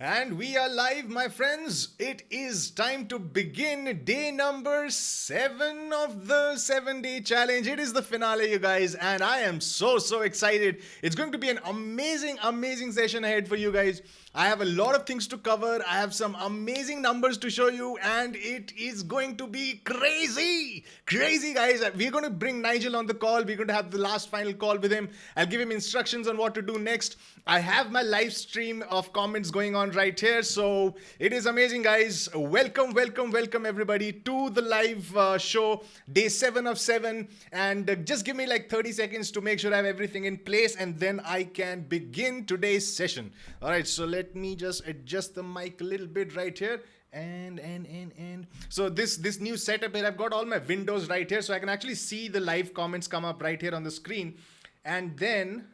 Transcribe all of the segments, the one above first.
And we are live, my friends. It is time to begin day number 7 of the 7-day challenge. It is the finale, you guys, and I am so excited. It's going to be an amazing session ahead for you guys. I have a lot of things to cover. I have some amazing numbers to show you, and it is going to be crazy, guys. We're going to bring Nigel on the call. We're going to have the last final call with him. I'll give him instructions on what to do next. I have my live stream of comments going on right here, so it is amazing, guys. Welcome everybody to the live show, day 7 of 7, and just give me like 30 seconds to make sure I have everything in place, and then I can begin today's session. All right, so let me just adjust the mic a little bit right here. And so this new setup here, I've got all my windows right here, so I can actually see the live comments come up right here on the screen. And then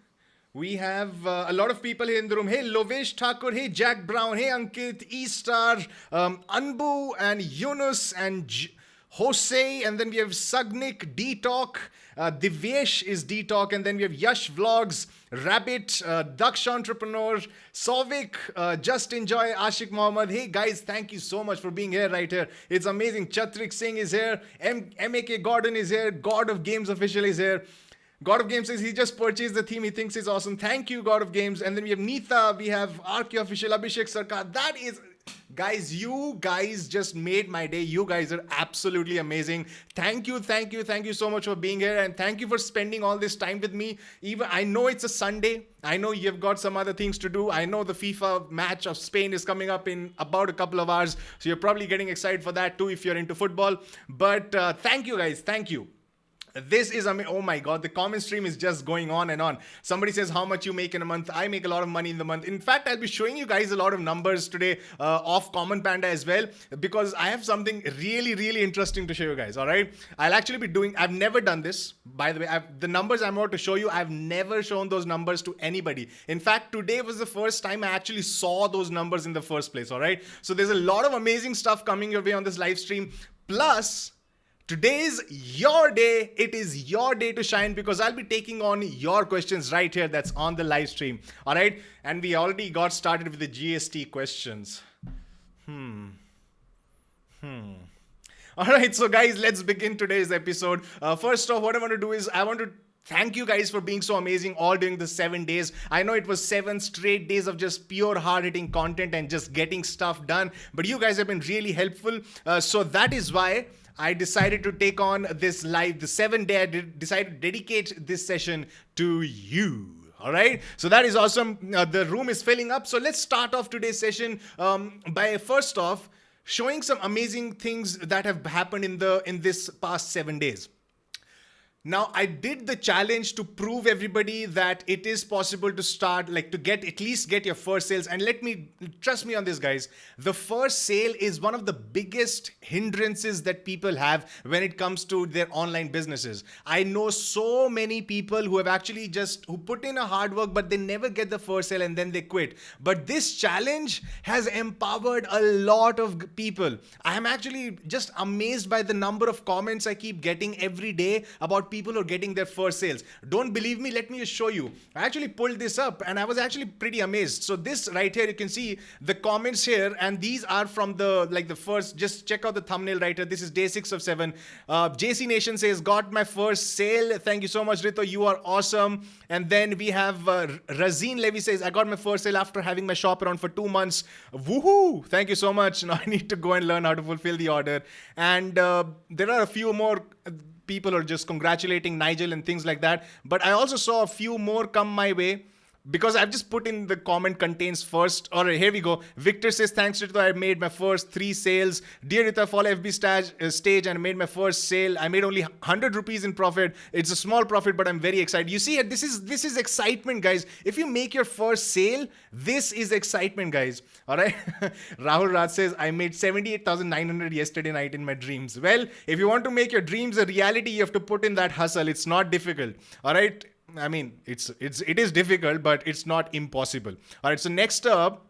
we have a lot of people here in the room. Hey, Lovesh Thakur. Hey, Jack Brown. Hey, Ankit, E-Star, Anbu, and Yunus, and Jose. And then we have Sagnik, D-Talk. Divyesh is D-Talk. And then we have Yash Vlogs, Rabbit, Daksh Entrepreneur, Sovik, Just Enjoy, Ashik Mohammed. Hey, guys, thank you so much for being here right here. It's amazing. Chatrik Singh is here. MAK Gordon is here. God of Games Official is here. God of Games says he just purchased the theme. He thinks it's awesome. Thank you, God of Games. And then we have Neetha. We have RK Official, Abhishek Sarkar. That is, guys, you guys just made my day. You guys are absolutely amazing. Thank you so much for being here. And thank you for spending all this time with me. Even I know it's a Sunday. I know you've got some other things to do. I know the FIFA match of Spain is coming up in about a couple of hours. So you're probably getting excited for that too if you're into football. But thank you, guys. Thank you. This is oh my god, the comment stream is just going on and on. Somebody says how much you make in a month. I make a lot of money in the month. In fact, I'll be showing you guys a lot of numbers today off Common Panda as well, because I have something really interesting to show you guys. All right, I'll actually be doing, I've never done this, by the way. The numbers I'm about to show you, I've never shown those numbers to anybody. In fact, today was the first time I actually saw those numbers in the first place. All right, so there's a lot of amazing stuff coming your way on this live stream. Plus, today's your day. It is your day to shine, because I'll be taking on your questions right here. That's on the live stream. All right. And we already got started with the GST questions. All right. So guys, let's begin today's episode. First off, what I want to do is I want to thank you guys for being so amazing all during the 7 days. I know it was 7 straight days of just pure hard-hitting content and just getting stuff done, but you guys have been really helpful. So that is why I decided to take on this live, the 7-day. I decided to dedicate this session to you. All right. So that is awesome. The room is filling up. So let's start off today's session by first off showing some amazing things that have happened in this past 7 days. Now, I did the challenge to prove everybody that it is possible to start, like to at least get your first sales. And trust me on this, guys. The first sale is one of the biggest hindrances that people have when it comes to their online businesses. I know so many people who have actually who put in a hard work, but they never get the first sale and then they quit. But this challenge has empowered a lot of people. I am actually just amazed by the number of comments I keep getting every day about people who are getting their first sales. Don't believe me? Let me just show you. I actually pulled this up and I was actually pretty amazed. So this right here, you can see the comments here, and these are from the first, just check out the thumbnail right here. This is day 6 of 7. JC Nation says, got my first sale. Thank you so much, Rito. You are awesome. And then we have Razeen Levy says, I got my first sale after having my shop around for 2 months. Woohoo! Thank you so much. Now I need to go and learn how to fulfill the order. And there are a few more people are just congratulating Nigel and things like that. But I also saw a few more come my way, because I've just put in the comment contains first. All right, here we go. Victor says, thanks Rito, I made my first 3 sales. Dear Rito, I follow FB stage and I made my first sale. I made only 100 rupees in profit. It's a small profit, but I'm very excited. You see, this is excitement, guys. If you make your first sale, this is excitement, guys. All right. Rahul Raj says, I made 78,900 yesterday night in my dreams. Well, if you want to make your dreams a reality, you have to put in that hustle. It's not difficult. All right. I mean, it is difficult, but it's not impossible. All right. So next up,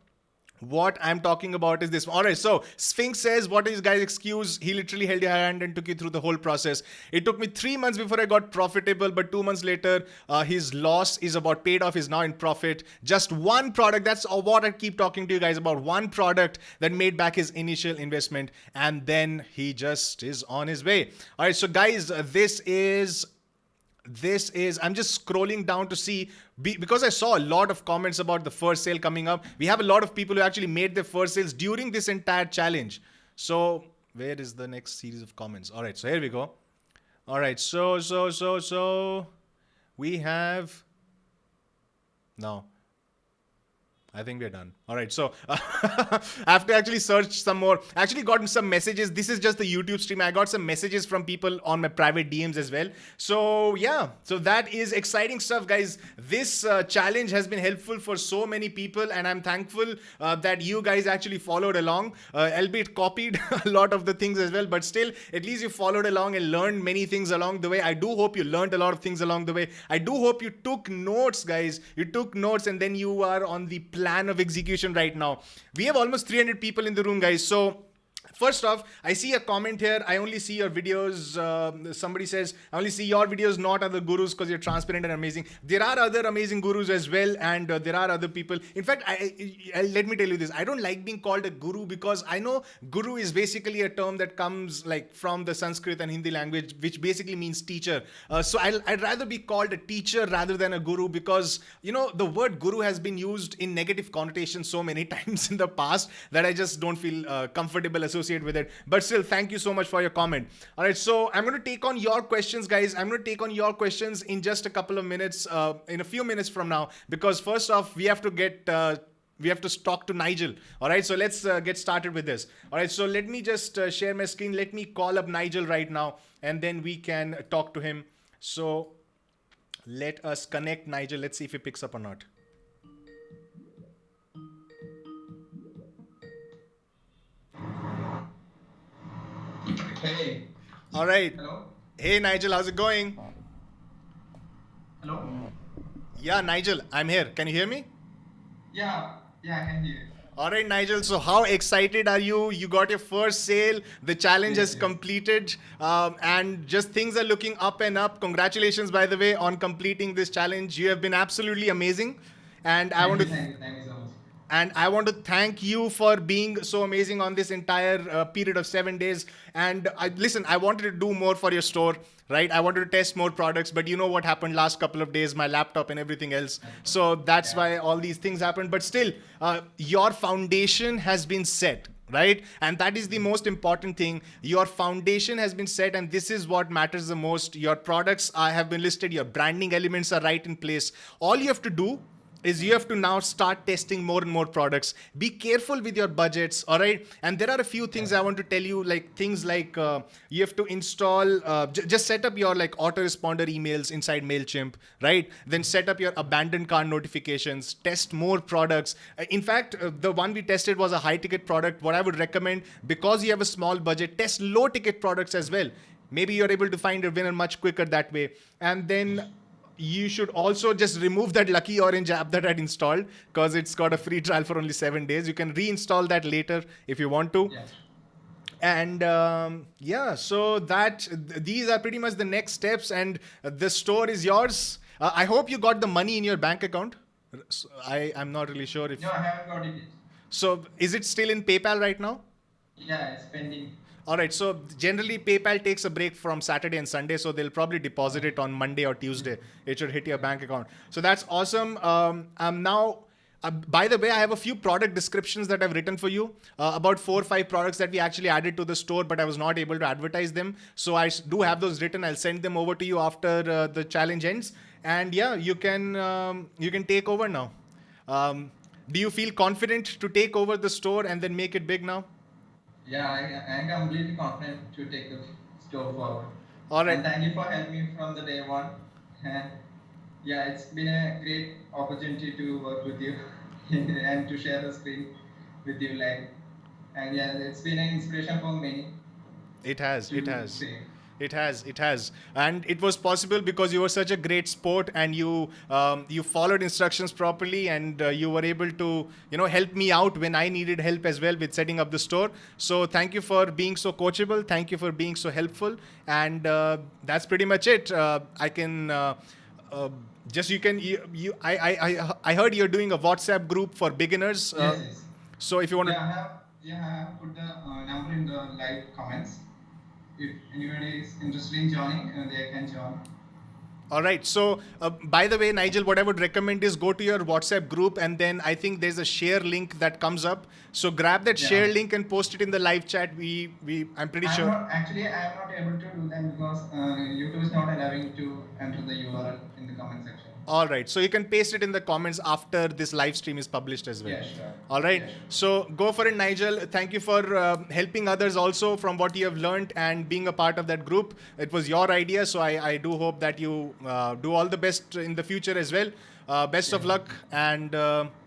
What I'm talking about is this. All right, so Sphinx says, what is guy's excuse? He literally held your hand and took you through the whole process. It took me 3 months before I got profitable, but 2 months later, his loss is about paid off, is now in profit. Just one product, that's what I keep talking to you guys about. One product that made back his initial investment, and then he just is on his way. All right, so guys, this is I'm just scrolling down to see, because I saw a lot of comments about the first sale coming up. We have a lot of people who actually made their first sales during this entire challenge. So where is the next series of comments? All right, so here we go. All right, so we have now, I think we're done. All right. So I have to actually search some more. I actually gotten some messages. This is just the YouTube stream. I got some messages from people on my private DMs as well. So yeah, so that is exciting stuff, guys. This challenge has been helpful for so many people, and I'm thankful that you guys actually followed along, albeit copied a lot of the things as well. But still, at least you followed along and learned many things along the way. I do hope you learned a lot of things along the way. I do hope you took notes, guys. You took notes, and then you are on the plan of execution right now. We have almost 300 people in the room, guys. So first off, I see a comment here. I only see your videos. Somebody says, I only see your videos, not other gurus, because you're transparent and amazing. There are other amazing gurus as well, and there are other people. In fact, let me tell you this. I don't like being called a guru, because I know guru is basically a term that comes like from the Sanskrit and Hindi language, which basically means teacher. So I'd rather be called a teacher rather than a guru, because, you know, the word guru has been used in negative connotation so many times in the past that I just don't feel comfortable associated with it. But still, thank you so much for your comment. All right, so I'm going to take on your questions, guys. I'm going to take on your questions in just a couple of minutes, in a few minutes from now, because first off, we have to talk to Nigel. All right, so let's get started with this. All right, so let me just share my screen. Let me call up Nigel right now, and then we can talk to him. So let us connect Nigel. Let's see if he picks up or not. Hey. All right. Hello. Hey, Nigel, how's it going? Hello. Yeah, Nigel, I'm here. Can you hear me? Yeah. Yeah, I can hear you. All right, Nigel. So how excited are you? You got your first sale. The challenge Yes, has yes. completed, and just things are looking up and up. Congratulations, by the way, on completing this challenge. You have been absolutely amazing, and I want to Thank you so much. and I want to thank you for being so amazing on this entire period of 7 days. And listen, I wanted to do more for your store, right? I wanted to test more products, but you know what happened last couple of days, my laptop and everything else. So that's Yeah. why all these things happened. But still, your foundation has been set, right? And that is the most important thing. Your foundation has been set, and this is what matters the most. Your products have been listed, your branding elements are right in place. All you have to do is you have to now start testing more and more products. Be careful with your budgets, all right? And there are a few things I want to tell you, like things like you have to install, just set up your like autoresponder emails inside MailChimp, right? Then set up your abandoned cart notifications, test more products. In fact, the one we tested was a high ticket product. What I would recommend, because you have a small budget, test low ticket products as well. Maybe you're able to find a winner much quicker that way. And then you should also just remove that lucky orange app that I'd installed, because it's got a free trial for only 7 days. You can reinstall that later if you want to. Yeah. And yeah, so these are pretty much the next steps, and the store is yours. I hope you got the money in your bank account. I'm not really sure if No, I haven't got it yet. so. Is it still in PayPal right now? Yeah, it's pending. All right. So generally, PayPal takes a break from Saturday and Sunday, so they'll probably deposit it on Monday or Tuesday. It should hit your bank account. So that's awesome. I'm now. By the way, I have a few product descriptions that I've written for you, about 4 or 5 products that we actually added to the store, but I was not able to advertise them. So I do have those written. I'll send them over to you after the challenge ends. And yeah, you can take over now. Do you feel confident to take over the store and then make it big now? Yeah, I'm completely confident to take the store forward. All right. And thank you for helping me from the day one. And yeah, it's been a great opportunity to work with you and to share the screen with you. And yeah, it's been an inspiration for many It has. It to has. say. It has, and it was possible because you were such a great sport, and you followed instructions properly, and you were able to help me out when I needed help as well with setting up the store. So thank you for being so coachable. Thank you for being so helpful, and that's pretty much it. I can. Uh, just you can you I heard you're doing a WhatsApp group for beginners. Yes, yes. So if you want to. I have put the number in the live comments. If anybody is interested in joining, they can join. All right. So, by the way, Nigel, what I would recommend is go to your WhatsApp group, and then I think there's a share link that comes up. So grab that share link and post it in the live chat. I'm pretty sure. Actually, I am not able to do that because YouTube is not allowing to enter the URL in the comment section. All right. So you can paste it in the comments after this live stream is published as well. Yeah, sure. All right. Yeah, sure. So go for it, Nigel. Thank you for helping others also from what you have learned and being a part of that group. It was your idea. So I do hope that you do all the best in the future as well. Best of luck, and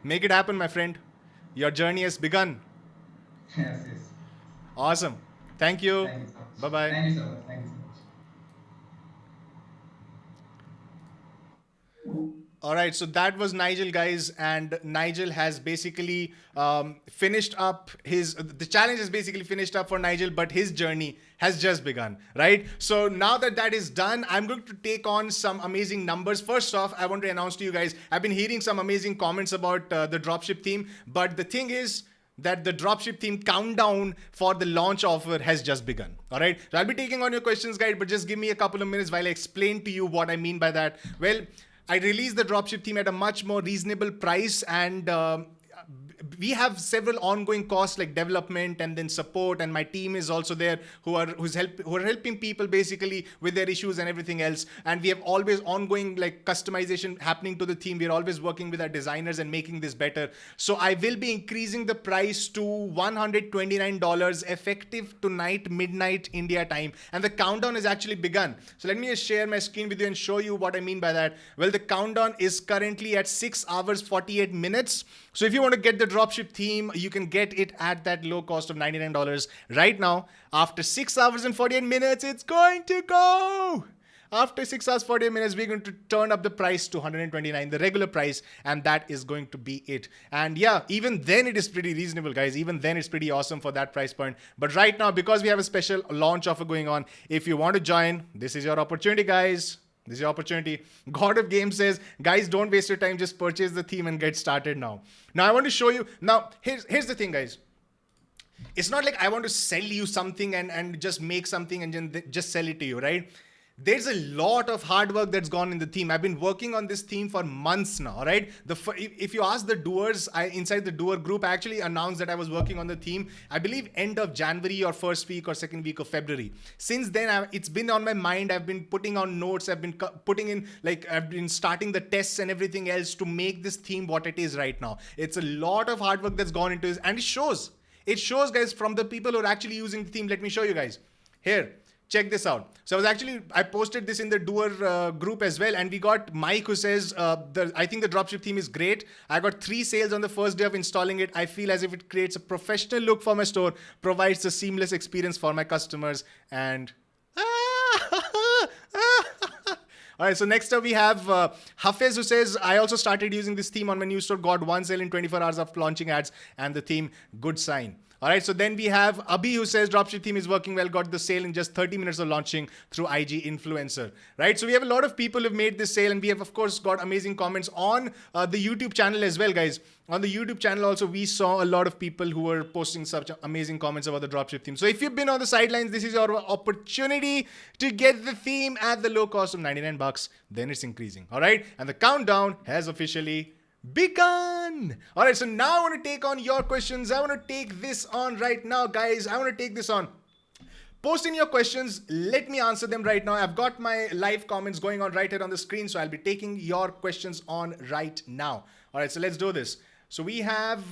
make it happen, my friend. Your journey has begun. Yes, yes. Awesome. Thank you. Thank you so much. Bye-bye. Thank you so much. Thank you so much. All right, so that was Nigel, guys, and Nigel has basically finished up the challenge is basically finished up for Nigel, but his journey has just begun, right? So now that that is done, I'm going to take on some amazing numbers. First off, I want to announce to you guys, I've been hearing some amazing comments about the dropship theme, but the thing is that the dropship theme countdown for the launch offer has just begun. All right, so I'll be taking on your questions, guys, but just give me a couple of minutes while I explain to you what I mean by that. Well, I released the dropship theme at a much more reasonable price, and we have several ongoing costs like development and then support, and my team is also there who are helping people basically with their issues and everything else. And we have always ongoing like customization happening to the theme. We're always working with our designers and making this better. So I will be increasing the price to $129 effective tonight, midnight India time, and the countdown has actually begun. So let me just share my screen with you and show you what I mean by that. Well, the countdown is currently at 6 hours 48 minutes. So if you want to get the dropship theme, you can get it at that low cost of $99 right now. After 6 hours and 48 minutes, it's going to go. After 6 hours 48 minutes, we're going to turn up the price to $129, the regular price, and that is going to be it. And yeah, even then it is pretty reasonable, guys. Even then it's pretty awesome for that price point. But right now, because we have a special launch offer going on, if you want to join, this is your opportunity, guys. This is your opportunity. God of Game says, guys, don't waste your time. Just purchase the theme and get started now. Now, I want to show you. Now, here's the thing, guys. It's not like I want to sell you something and just make something and then just sell it to you, right? There's a lot of hard work that's gone in the theme. I've been working on this theme for months now, right? If you ask the doers, inside the doer group, I actually announced that I was working on the theme, I believe end of January or first week or second week of February. Since then, it's been on my mind. I've been putting on notes. I've been putting in, I've been starting the tests and everything else to make this theme what it is right now. It's a lot of hard work that's gone into this, and it shows. It shows, guys, from the people who are actually using the theme. Let me show you guys. Here. Check this out. So I posted this in the doer group as well, and we got Mike who says, I think the dropship theme is great. I got 3 sales on the first day of installing it. I feel as if it creates a professional look for my store, provides a seamless experience for my customers, and all right, so next up we have Hafez who says, I also started using this theme on my new store, got 1 sale in 24 hours of launching ads, and the theme, good sign. All right, so then we have Abhi who says dropship theme is working well, got the sale in just 30 minutes of launching through IG influencer, right? So we have a lot of people who've made this sale, and we have, of course, got amazing comments on the YouTube channel as well, guys. On the YouTube channel also, we saw a lot of people who were posting such amazing comments about the dropship theme. So if you've been on the sidelines, this is your opportunity to get the theme at the low cost of $99. Then it's increasing, all right? And the countdown has officially begun. All right, so now I want to take on your questions. I want to take this on right now, guys. I want to take this on. Post in your questions. Let me answer them right now. I've got my live comments going on right here on the screen, so I'll be taking your questions on right now. All right, so let's do this. So we have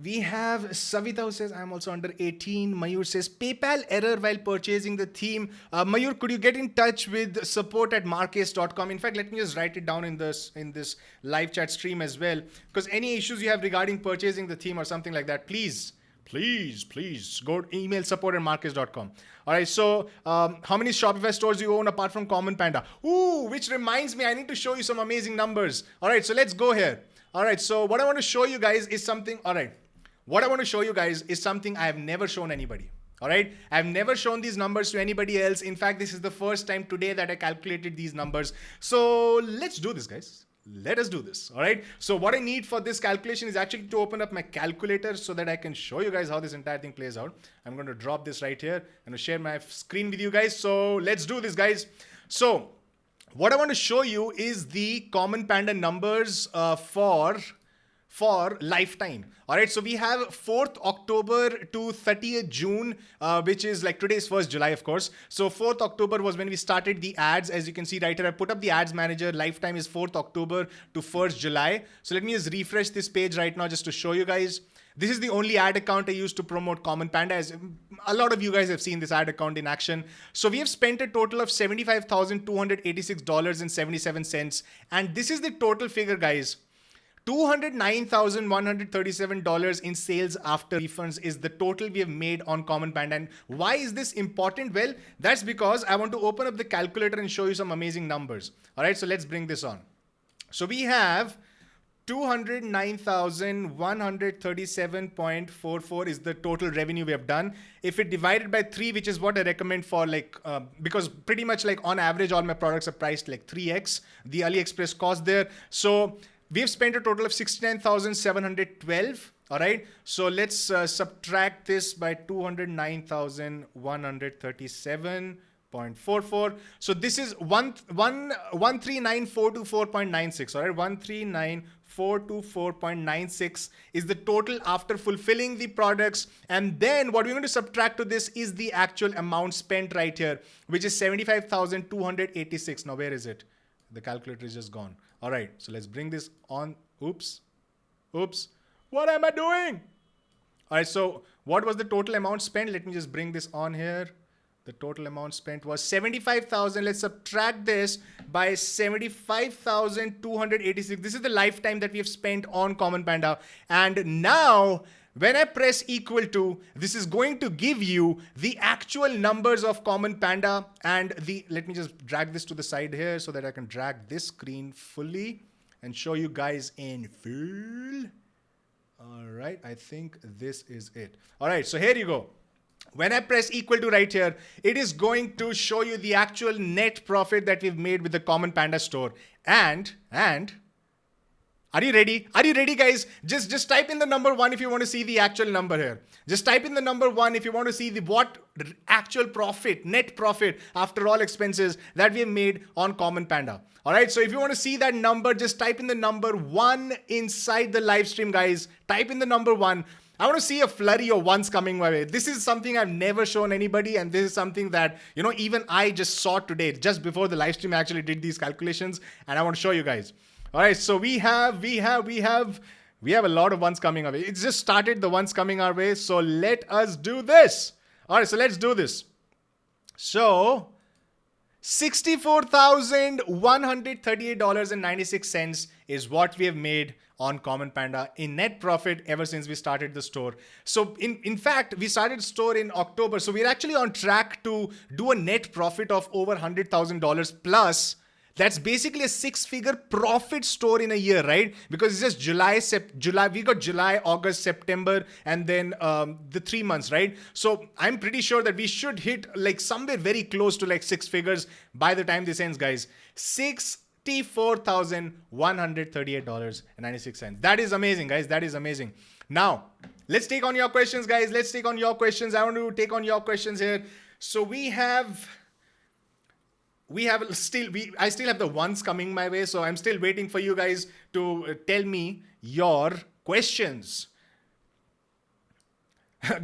Savita who says, I'm also under 18. Mayur says, PayPal error while purchasing the theme. Mayur, could you get in touch with support@marcase.com? In fact, let me just write it down in this live chat stream as well. Because any issues you have regarding purchasing the theme or something like that, please please go to email support@marcus.com. All right, so how many Shopify stores do you own apart from Common Panda? Ooh, which reminds me, I need to show you some amazing numbers. All right, so let's go here. All right, so what I want to show you guys is something. All right, what I want to show you guys is something I have never shown anybody. All right, I've never shown these numbers to anybody else. In fact, this is the first time today that I calculated these numbers. So let's do this, guys. Let us do this. All right. So what I need for this calculation is actually to open up my calculator so that I can show you guys how this entire thing plays out. I'm going to drop this right here and share my screen with you guys. So let's do this, guys. So what I want to show you is the Common Panda numbers for lifetime. All right, so we have 4th October to 30th June, which is like today's 1st July, of course. So 4th October was when we started the ads. As you can see right here, I put up the ads manager. Lifetime is 4th October to 1st July. So let me just refresh this page right now just to show you guys. This is the only ad account I use to promote Common Panda, as a lot of you guys have seen this ad account in action. So we have spent a total of $75,286.77. And this is the total figure, guys. $209,137 in sales after refunds is the total we have made on Common Panda. And why is this important? Well, that's because I want to open up the calculator and show you some amazing numbers. All right, so let's bring this on. So we have 209,137.44 is the total revenue we have done. If it divided by 3, which is what I recommend for because pretty much like on average, all my products are priced like 3x the AliExpress cost there. So we have spent a total of 69,712. All right. So let's subtract this by 209,137.44. So this is 139,424.96. All right. 139,424.96 is the total after fulfilling the products. And then what we're going to subtract to this is the actual amount spent right here, which is 75,286. Now, where is it? The calculator is just gone. All right, so let's bring this on. Oops. What am I doing? All right, so what was the total amount spent? Let me just bring this on here. The total amount spent was 75,000. Let's subtract this by 75,286. This is the lifetime that we have spent on Common Panda. And now, when I press equal to, this is going to give you the actual numbers of Common Panda and let me just drag this to the side here so that I can drag this screen fully and show you guys in full. All right, I think this is it. All right, so here you go. When I press equal to right here, it is going to show you the actual net profit that we've made with the Common Panda store. And are you ready? Are you ready, guys? Just type in the number 1 if you want to see the actual number here. Just type in the number 1 if you want to see what actual profit, net profit after all expenses that we have made on Common Panda. All right. So if you want to see that number, just type in the number 1 inside the live stream, guys. Type in the number 1. I want to see a flurry of ones coming my way. This is something I've never shown anybody. And this is something that, even I just saw today, just before the live stream, I actually did these calculations and I want to show you guys. All right, so we have a lot of ones coming our way. It's just started the ones coming our way. So let us do this. All right, so let's do this. So $64,138.96 is what we have made on Common Panda in net profit ever since we started the store. So in fact, we started the store in October. So we're actually on track to do a net profit of over $100,000 plus. That's basically a 6-figure profit store in a year, right? Because it's just July, we got July, August, September, and then the 3 months, right? So I'm pretty sure that we should hit like somewhere very close to like 6 figures by the time this ends, guys. $64,138.96. That is amazing, guys. That is amazing. Now, let's take on your questions, guys. Let's take on your questions. I want to take on your questions here. So I still have the ones coming my way. So I'm still waiting for you guys to tell me your questions.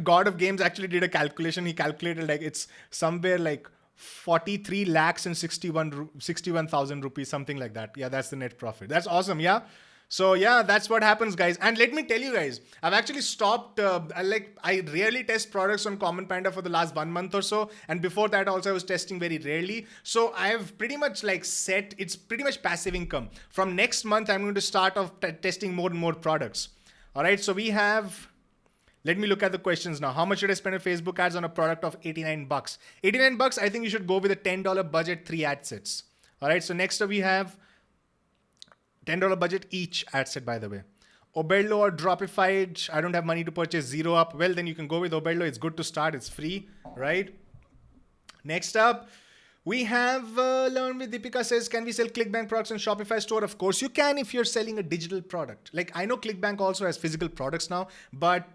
God of Games actually did a calculation. He calculated like it's somewhere like 43 lakhs and 61,000 rupees, something like that. Yeah, that's the net profit. That's awesome. Yeah. So yeah, that's what happens, guys. And let me tell you guys, I've actually stopped, I rarely test products on Common Panda for the last 1 month or so. And before that also I was testing very rarely. So I have pretty much it's pretty much passive income. From next month, I'm going to start off testing more and more products. All right. So we have Let me look at the questions now. How much should I spend on Facebook ads on a product of 89 bucks? 89 bucks, I think you should go with a $10 budget, 3 ad sets. All right, so next up we have $10 budget each ad set, by the way. Oberlo or Dropify, I don't have money to purchase, zero up. Well, then you can go with Oberlo. It's good to start. It's free, right? Next up, we have Learn with Deepika says, can we sell ClickBank products on Shopify store? Of course you can if you're selling a digital product. Like I know ClickBank also has physical products now, but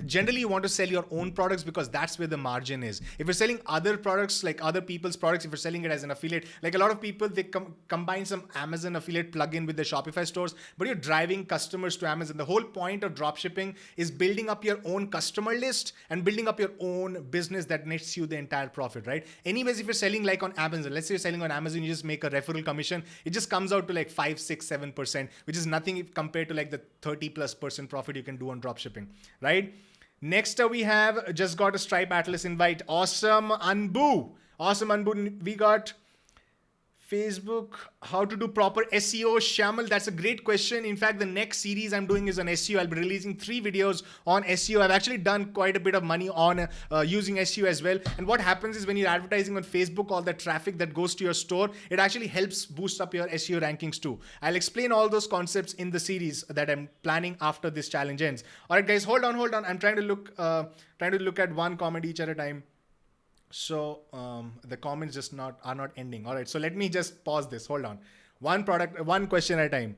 generally you want to sell your own products because that's where the margin is. If you're selling other products, like other people's products, if you're selling it as an affiliate, like a lot of people, they combine some Amazon affiliate plugin with the Shopify stores, but you're driving customers to Amazon. The whole point of dropshipping is building up your own customer list and building up your own business that nets you the entire profit, right? Anyways, if you're selling like on Amazon, let's say you're selling on Amazon, you just make a referral commission. It just comes out to like 5, 6, 7%, which is nothing compared to like the 30+% profit you can do on dropshipping, right? Next up, we have just got a Stripe Atlas invite. Awesome, Anbu. Awesome, Anbu. We got Facebook, how to do proper SEO. Shamal, that's a great question. In fact, the next series I'm doing is on SEO. I'll be releasing 3 videos on SEO. I've actually done quite a bit of money on using SEO as well. And what happens is when you're advertising on Facebook, all the traffic that goes to your store, it actually helps boost up your SEO rankings too. I'll explain all those concepts in the series that I'm planning after this challenge ends. All right, guys, hold on. I'm trying to look at one comment each at a time. So the comments just are not ending. All right, so let me just pause this. Hold on. One question at a time.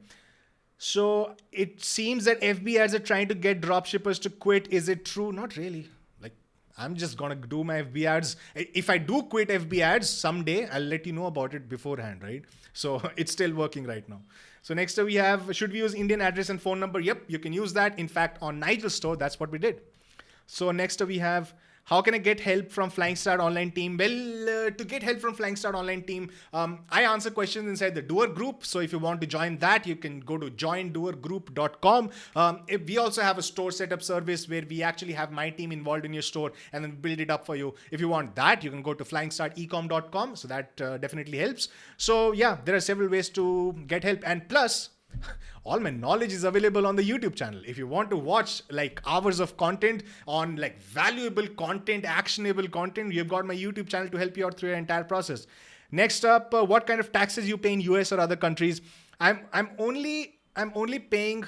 So it seems that FB ads are trying to get dropshippers to quit. Is it true? Not really. Like I'm just gonna do my FB ads. If I do quit FB ads someday, I'll let you know about it beforehand, right? So it's still working right now. So next up we have, should we use Indian address and phone number? Yep, you can use that. In fact, on Nigel store, that's what we did. So next up we have, how can I get help from Flying Start Online Team? Well, to get help from Flying Start Online Team, I answer questions inside the Doer group. So if you want to join that, you can go to joindoergroup.com. We also have a store setup service where we actually have my team involved in your store and then build it up for you. If you want that, you can go to flying-startecom.com. So that definitely helps. So yeah, there are several ways to get help. And plus, all my knowledge is available on the YouTube channel. If you want to watch like hours of content on like valuable content, actionable content, you've got my YouTube channel to help you out through your entire process. Next up, what kind of taxes you pay in US or other countries? I'm only paying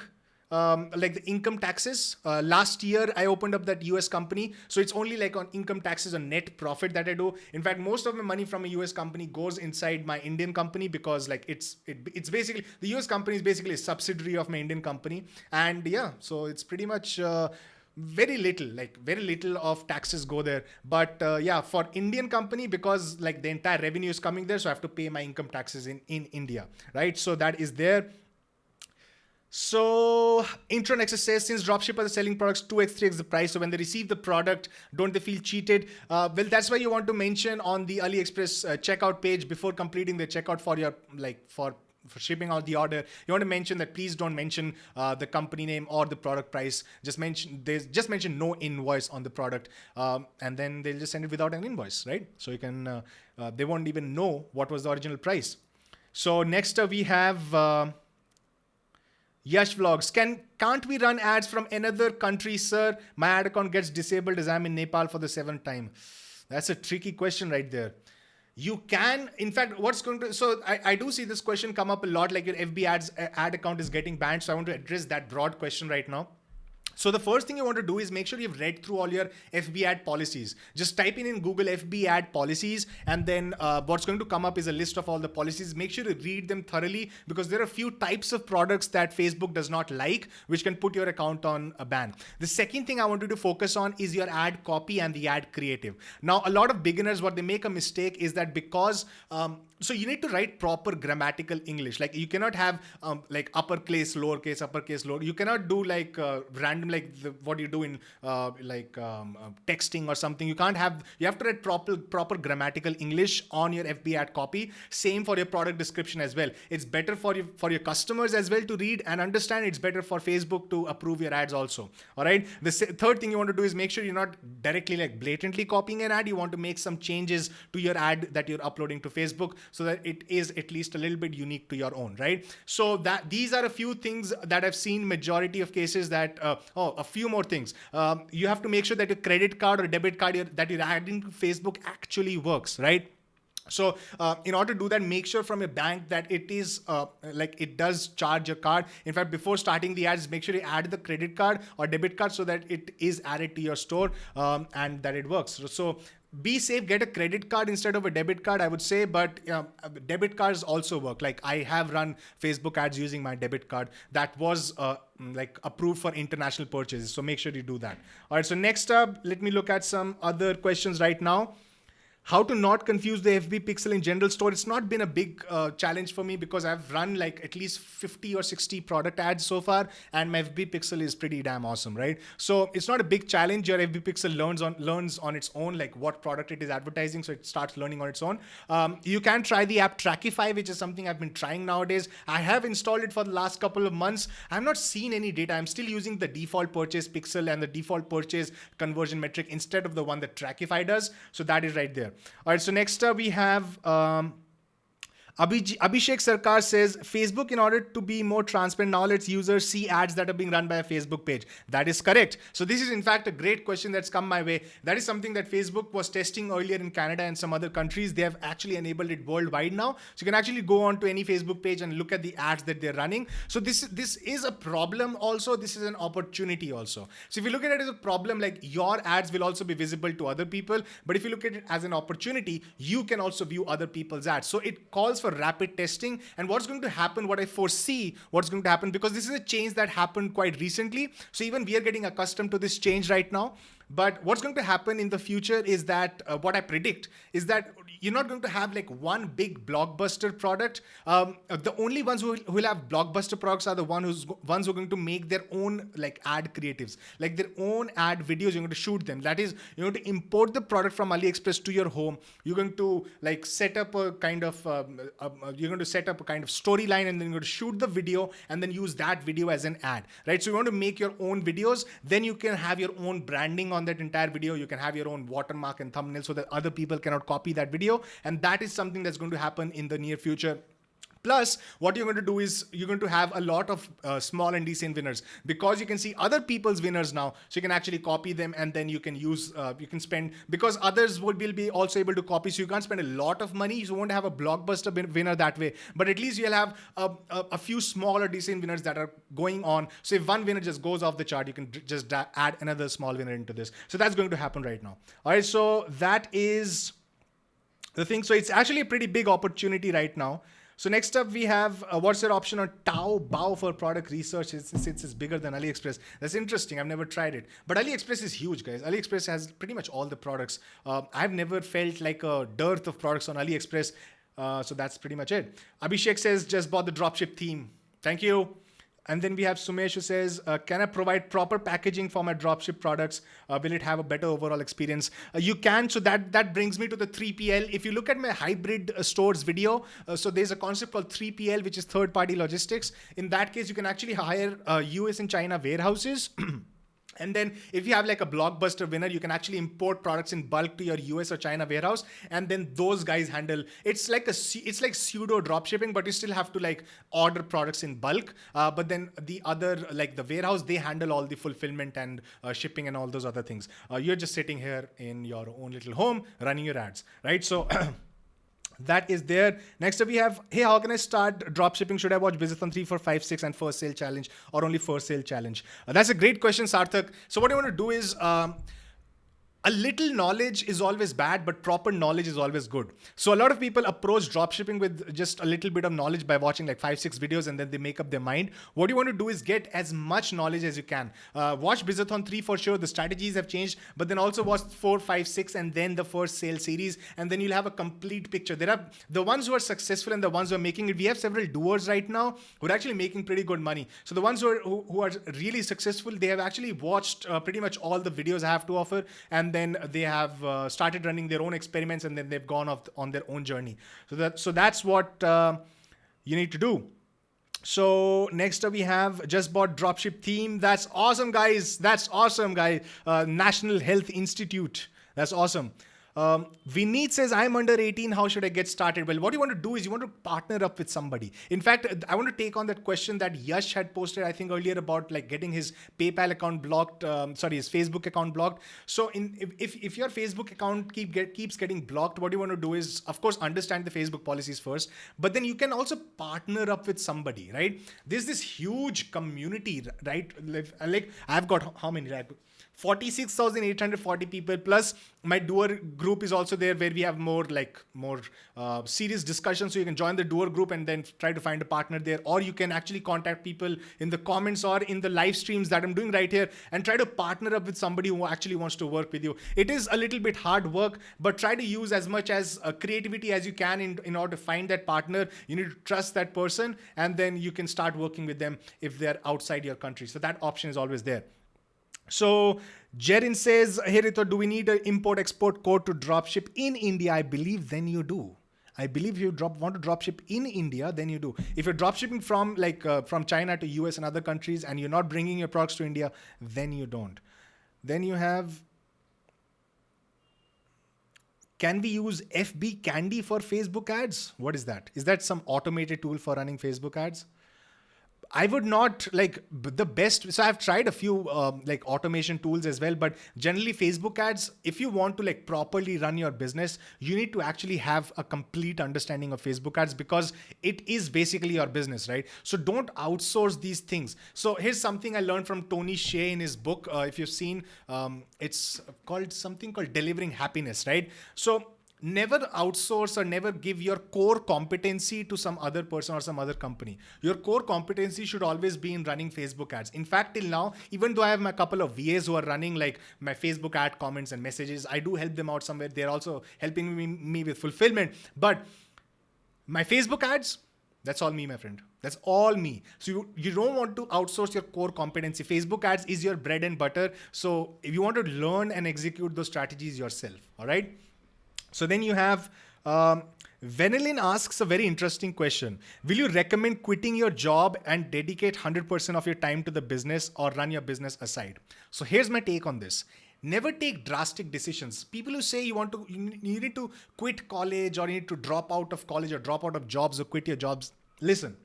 like the income taxes. Last year I opened up that US company, so it's only like on income taxes on net profit that I do. In fact, most of my money from a US company goes inside my Indian company because like it's basically, the US company is basically a subsidiary of my Indian company, and yeah, so it's pretty much very little of taxes go there. But yeah, for Indian company, because like the entire revenue is coming there, so I have to pay my income taxes in India, right? So that is there. So Intro Nexus says, since dropshippers are selling products 2x, 3x the price, so when they receive the product, don't they feel cheated? Well, that's why you want to mention on the AliExpress checkout page before completing the checkout for your for shipping out the order. You want to mention that please don't mention the company name or the product price. Just mention no invoice on the product, and then they'll just send it without an invoice, right? So you can they won't even know what was the original price. So next we have. Yash Vlogs. Can't we run ads from another country, sir? My ad account gets disabled as I'm in Nepal for the 7th time. That's a tricky question right there. You can, in fact, so I do see this question come up a lot, like your FB ad account is getting banned. So I want to address that broad question right now. So the first thing you want to do is make sure you've read through all your FB ad policies. Just type in Google FB ad policies, and then what's going to come up is a list of all the policies. Make sure you read them thoroughly, because there are a few types of products that Facebook does not like, which can put your account on a ban. The second thing I want you to focus on is your ad copy and the ad creative. Now, a lot of beginners, what they make a mistake is that because so you need to write proper grammatical English. Like you cannot have like uppercase, lowercase, uppercase, lower. You cannot do like random, like what you do in texting or something. You have to write proper grammatical English on your FB ad copy. Same for your product description as well. It's better for your customers as well to read and understand. It's better for Facebook to approve your ads also. All right. The third thing you want to do is make sure you're not directly like blatantly copying an ad. You want to make some changes to your ad that you're uploading to Facebook. so that it is at least a little bit unique to your own, right? So that these are a few things that I've seen majority of cases that, a few more things. You have to make sure that your credit card or debit card that you're adding to Facebook actually works, right? So in order to do that, make sure from your bank that it is like it does charge your card. In fact, before starting the ads, make sure you add the credit card or debit card so that it is added to your store and that it works. So be safe, get a credit card instead of a debit card, I would say, but debit cards also work. Like I have run Facebook ads using my debit card that was like approved for international purchases. So make sure you do that. All right, so next up, let me look at some other questions right now. How to not confuse the FB Pixel in general store. It's not been a big challenge for me because I've run like at least 50 or 60 product ads so far, and my FB Pixel is pretty damn awesome, right? So it's not a big challenge. Your FB Pixel learns on its own, like what product it is advertising, so it starts learning on its own. You can try the app Trackify, which is something I've been trying nowadays. I have installed it for the last couple of months. I've not seen any data. I'm still using the default purchase pixel and the default purchase conversion metric instead of the one that Trackify does. So that is right there. All right, so next up we have Abhishek Sarkar says, Facebook, in order to be more transparent, now lets users see ads that are being run by a Facebook page. That is correct. So this is in fact a great question that's come my way. That is something that Facebook was testing earlier in Canada and some other countries. They have actually enabled it worldwide now. So you can actually go on to any Facebook page and look at the ads that they're running. So this is a problem also. This is an opportunity also. So if you look at it as a problem, like your ads will also be visible to other people. But if you look at it as an opportunity, you can also view other people's ads. So it calls for rapid testing. And what's going to happen, what I foresee what's going to happen, because this is a change that happened quite recently. So even we are getting accustomed to this change right now. But what's going to happen in the future is that what I predict is that you're not going to have like one big blockbuster product. The only ones who will have blockbuster products are the ones who are going to make their own like ad creatives, like their own ad videos. You're going to shoot them. That is, you're going to import the product from AliExpress to your home. You're going to like set up a kind of storyline, and then you're going to shoot the video and then use that video as an ad, right? So you want to make your own videos. Then you can have your own branding on that entire video. You can have your own watermark and thumbnail so that other people cannot copy that video. And that is something that's going to happen in the near future. Plus, what you're going to do is you're going to have a lot of small and decent winners, because you can see other people's winners now. So you can actually copy them, and then you can use, you can spend, because others will be also able to copy. So you can't spend a lot of money. You won't have a blockbuster winner that way. But at least you'll have a few small or decent winners that are going on. So if one winner just goes off the chart, you can just add another small winner into this. So that's going to happen right now. All right. So that is the thing. So it's actually a pretty big opportunity right now. So next up we have what's your option on Taobao for product research, since it's bigger than AliExpress. That's interesting. I've never tried it. But AliExpress is huge, guys. AliExpress has pretty much all the products. I've never felt like a dearth of products on AliExpress. So that's pretty much it. Abhishek says, just bought the Dropship theme. Thank you. And then we have Sumesh who says, can I provide proper packaging for my dropship products? Will it have a better overall experience? You can. So that brings me to the 3PL. If you look at my hybrid stores video, so there's a concept called 3PL, which is third-party logistics. In that case, you can actually hire US and China warehouses. And then if you have like a blockbuster winner, you can actually import products in bulk to your US or China warehouse. And then those guys handle, it's like pseudo dropshipping, but you still have to like order products in bulk. But then the other, like the warehouse, they handle all the fulfillment and shipping and all those other things. You're just sitting here in your own little home running your ads, right? So that is there. Next up we have, hey, how can I start dropshipping? Should I watch Bizathon 3, 4, 5, 6 and first sale challenge, or only first sale challenge? That's a great question, Sarthak. So what I want to do is, a little knowledge is always bad, but proper knowledge is always good. So a lot of people approach dropshipping with just a little bit of knowledge by watching like 5-6 videos, and then they make up their mind. What you want to do is get as much knowledge as you can. Watch Bizathon 3 for sure. The strategies have changed, but then also watch 4, 5, 6, and then the first sale series, and then you'll have a complete picture. There are the ones who are successful and the ones who are making it. We have several doers right now who are actually making pretty good money. So the ones who are really successful, they have actually watched pretty much all the videos I have to offer, and then they have started running their own experiments, and then they've gone off on their own journey. So that's what you need to do. So next up we have just bought Dropship theme. That's awesome, guys. That's awesome, guys. National Health Institute. That's awesome. Vineet says, I'm under 18. How should I get started? Well, what you want to do is you want to partner up with somebody. In fact, I want to take on that question that Yash had posted, I think earlier, about like getting his PayPal account blocked, his Facebook account blocked. So if your Facebook account keeps getting blocked, what you want to do is, of course, understand the Facebook policies first, but then you can also partner up with somebody, right? There's this huge community, right? Like I've got how many, right? 46,840 people, plus my doer group is also there, where we have more serious discussions. So you can join the doer group and then try to find a partner there, or you can actually contact people in the comments or in the live streams that I'm doing right here and try to partner up with somebody who actually wants to work with you. It is a little bit hard work, but try to use as much as creativity as you can in order to find that partner. You need to trust that person, and then you can start working with them if they're outside your country. So that option is always there. So Jerin says, hey Rito, do we need an import-export code to dropship in India? I believe then you do. I believe if you want to dropship in India, then you do. If you're dropshipping from China to US and other countries and you're not bringing your products to India, then you don't. Then you have, can we use FB Candy for Facebook ads? What is that? Is that some automated tool for running Facebook ads? I would not like the best. So I've tried a few like automation tools as well, but generally Facebook ads, if you want to like properly run your business, you need to actually have a complete understanding of Facebook ads, because it is basically your business, right? So don't outsource these things. So here's something I learned from Tony Hsieh in his book. If you've seen, it's called something called Delivering Happiness, right? So never outsource or never give your core competency to some other person or some other company. Your core competency should always be in running Facebook ads. In fact, till now, even though I have my couple of VAs who are running like my Facebook ad comments and messages, I do help them out somewhere. They're also helping me with fulfillment. But my Facebook ads, that's all me, my friend. That's all me. So you don't want to outsource your core competency. Facebook ads is your bread and butter. So if you want to learn and execute those strategies yourself, all right? So then you have, Venelin asks a very interesting question. Will you recommend quitting your job and dedicate 100% of your time to the business, or run your business aside? So here's my take on this. Never take drastic decisions. People who say you need to quit college, or you need to drop out of college, or drop out of jobs, or quit your jobs. Listen,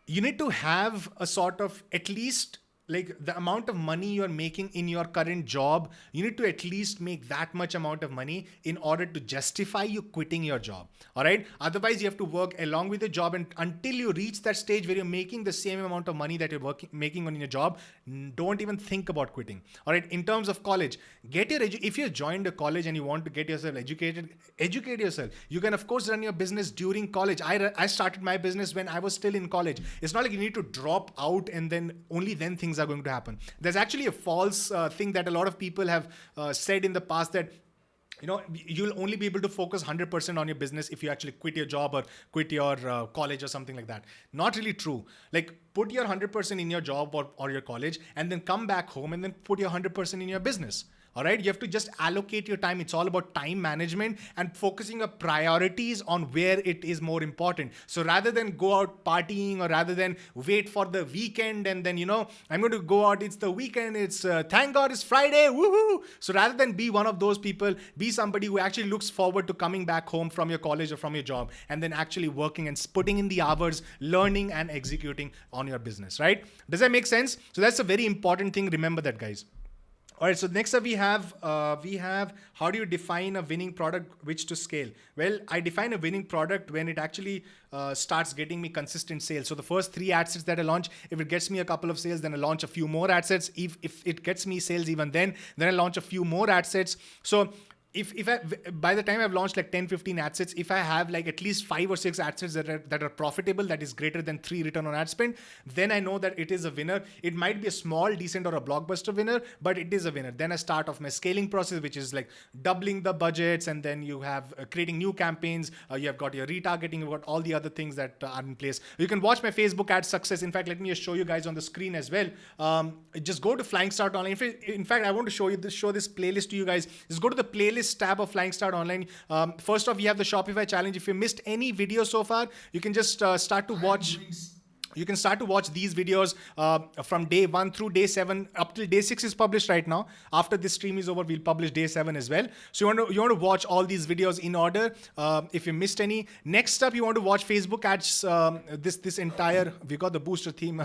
you need to have a sort of, at least like the amount of money you're making in your current job, you need to at least make that much amount of money in order to justify you quitting your job. All right. Otherwise, you have to work along with the job, and until you reach that stage where you're making the same amount of money that you're making on your job, don't even think about quitting. All right. In terms of college, if you joined a college and you want to get yourself educated, educate yourself. You can of course run your business during college. I started my business when I was still in college. It's not like you need to drop out and then only then things are going to happen. There's actually a false thing that a lot of people have said in the past, that you'll only be able to focus 100% on your business if you actually quit your job or quit your college or something like that. Not really true. Like, put your 100% in your job or your college, and then come back home and then put your 100% in your business. All right. You have to just allocate your time. It's all about time management and focusing your priorities on where it is more important. So rather than go out partying, or rather than wait for the weekend and then, I'm going to go out, it's the weekend, it's thank God it's Friday, woohoo. So rather than be one of those people, be somebody who actually looks forward to coming back home from your college or from your job, and then actually working and putting in the hours, learning and executing on your business, right? Does that make sense? So that's a very important thing. Remember that, guys. All right, so next up we have how do you define a winning product, which to scale? Well, I define a winning product when it actually starts getting me consistent sales. So the first 3 ad sets that I launch, if it gets me a couple of sales, then I launch a few more ad sets. If it gets me sales even then I launch a few more ad sets. So by the time I've launched like 10, 15 ad sets, if I have like at least 5 or 6 ad sets that are profitable, that is greater than 3 return on ad spend, then I know that it is a winner. It might be a small, decent, or a blockbuster winner, but it is a winner. Then I start off my scaling process, which is like doubling the budgets, and then you have creating new campaigns. You have got your retargeting, you've got all the other things that are in place. You can watch my Facebook ad success. In fact, let me just show you guys on the screen as well. Just go to Flying Start Online. In fact, I want to show this playlist to you guys. Just go to the playlist tab of Flying Start Online. First off, we have the Shopify challenge. If you missed any video so far, you can just start to watch. You can start to watch these videos from day 1 through day 7 up till day 6 is published right now. After this stream is over, we'll publish day 7 as well. So you want to watch all these videos in order. If you missed any, next up you want to watch Facebook ads. This entire, we got the booster theme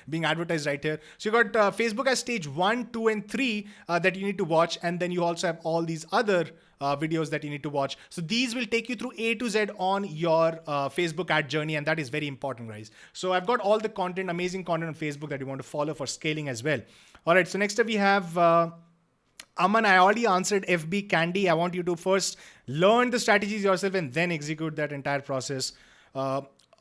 being advertised right here. So you got Facebook as stage 1, 2, and 3 that you need to watch, and then you also have all these other videos that you need to watch. So these will take you through A to Z on your Facebook ad journey, and that is very important, guys. So I've got all the content, amazing content on Facebook that you want to follow for scaling as well. All right, so next up we have Aman. I already answered FB Candy. I want you to first learn the strategies yourself and then execute that entire process.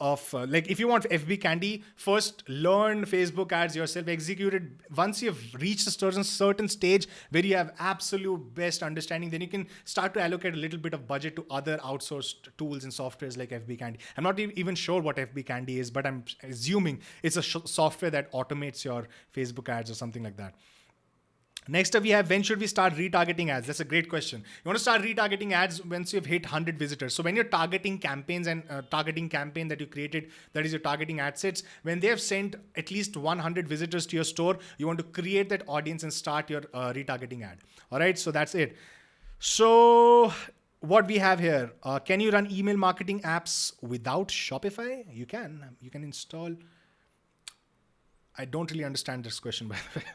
Like if you want FB Candy, first learn Facebook ads yourself, execute it. Once you've reached a certain stage where you have absolute best understanding, then you can start to allocate a little bit of budget to other outsourced tools and softwares like FB Candy. I'm not even sure what FB Candy is, but I'm assuming it's a software that automates your Facebook ads or something like that. Next up, we have when should we start retargeting ads? That's a great question. You want to start retargeting ads once you've hit 100 visitors. So when you're targeting campaigns and targeting campaign that you created, that is your targeting ad sets, when they have sent at least 100 visitors to your store, you want to create that audience and start your retargeting ad. All right, so that's it. So what we have here, can you run email marketing apps without Shopify? You can install. I don't really understand this question, by the way.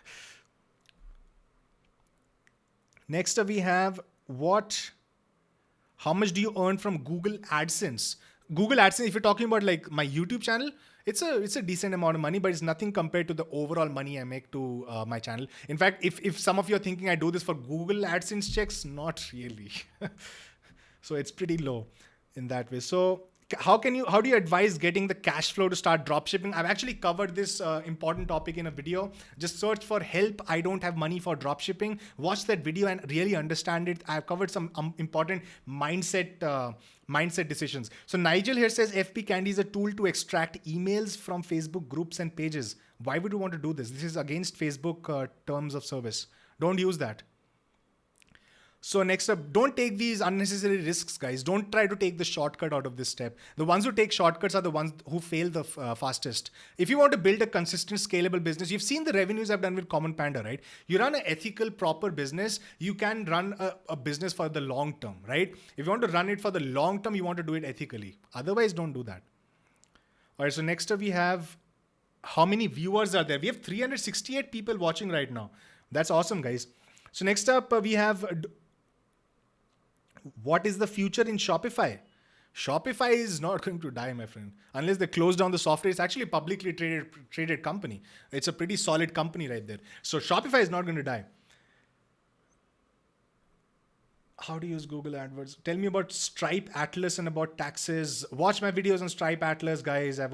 Next up we have how much do you earn from Google AdSense? Google AdSense, if you're talking about like my YouTube channel, it's a decent amount of money, but it's nothing compared to the overall money I make to my channel. In fact, if some of you are thinking I do this for Google AdSense checks, not really. So it's pretty low in that way. So how do you advise getting the cash flow to start dropshipping? I've actually covered this important topic in a video. Just search for help. I don't have money for dropshipping. Watch that video and really understand it. I've covered some important mindset decisions. So Nigel here says FP Candy is a tool to extract emails from Facebook groups and pages. Why would you want to do this? This is against Facebook terms of service. Don't use that. So next up, don't take these unnecessary risks, guys. Don't try to take the shortcut out of this step. The ones who take shortcuts are the ones who fail the fastest. If you want to build a consistent, scalable business, you've seen the revenues I've done with Common Panda, right? You run an ethical, proper business, you can run a business for the long term, right? If you want to run it for the long term, you want to do it ethically. Otherwise, don't do that. All right, so next up we have, how many viewers are there? We have 368 people watching right now. That's awesome, guys. So next up we have, what is the future in Shopify? Shopify is not going to die, my friend. Unless they close down the software. It's actually a publicly traded company. It's a pretty solid company right there. So Shopify is not going to die. How to use Google AdWords? Tell me about Stripe Atlas and about taxes. Watch my videos on Stripe Atlas, guys. I've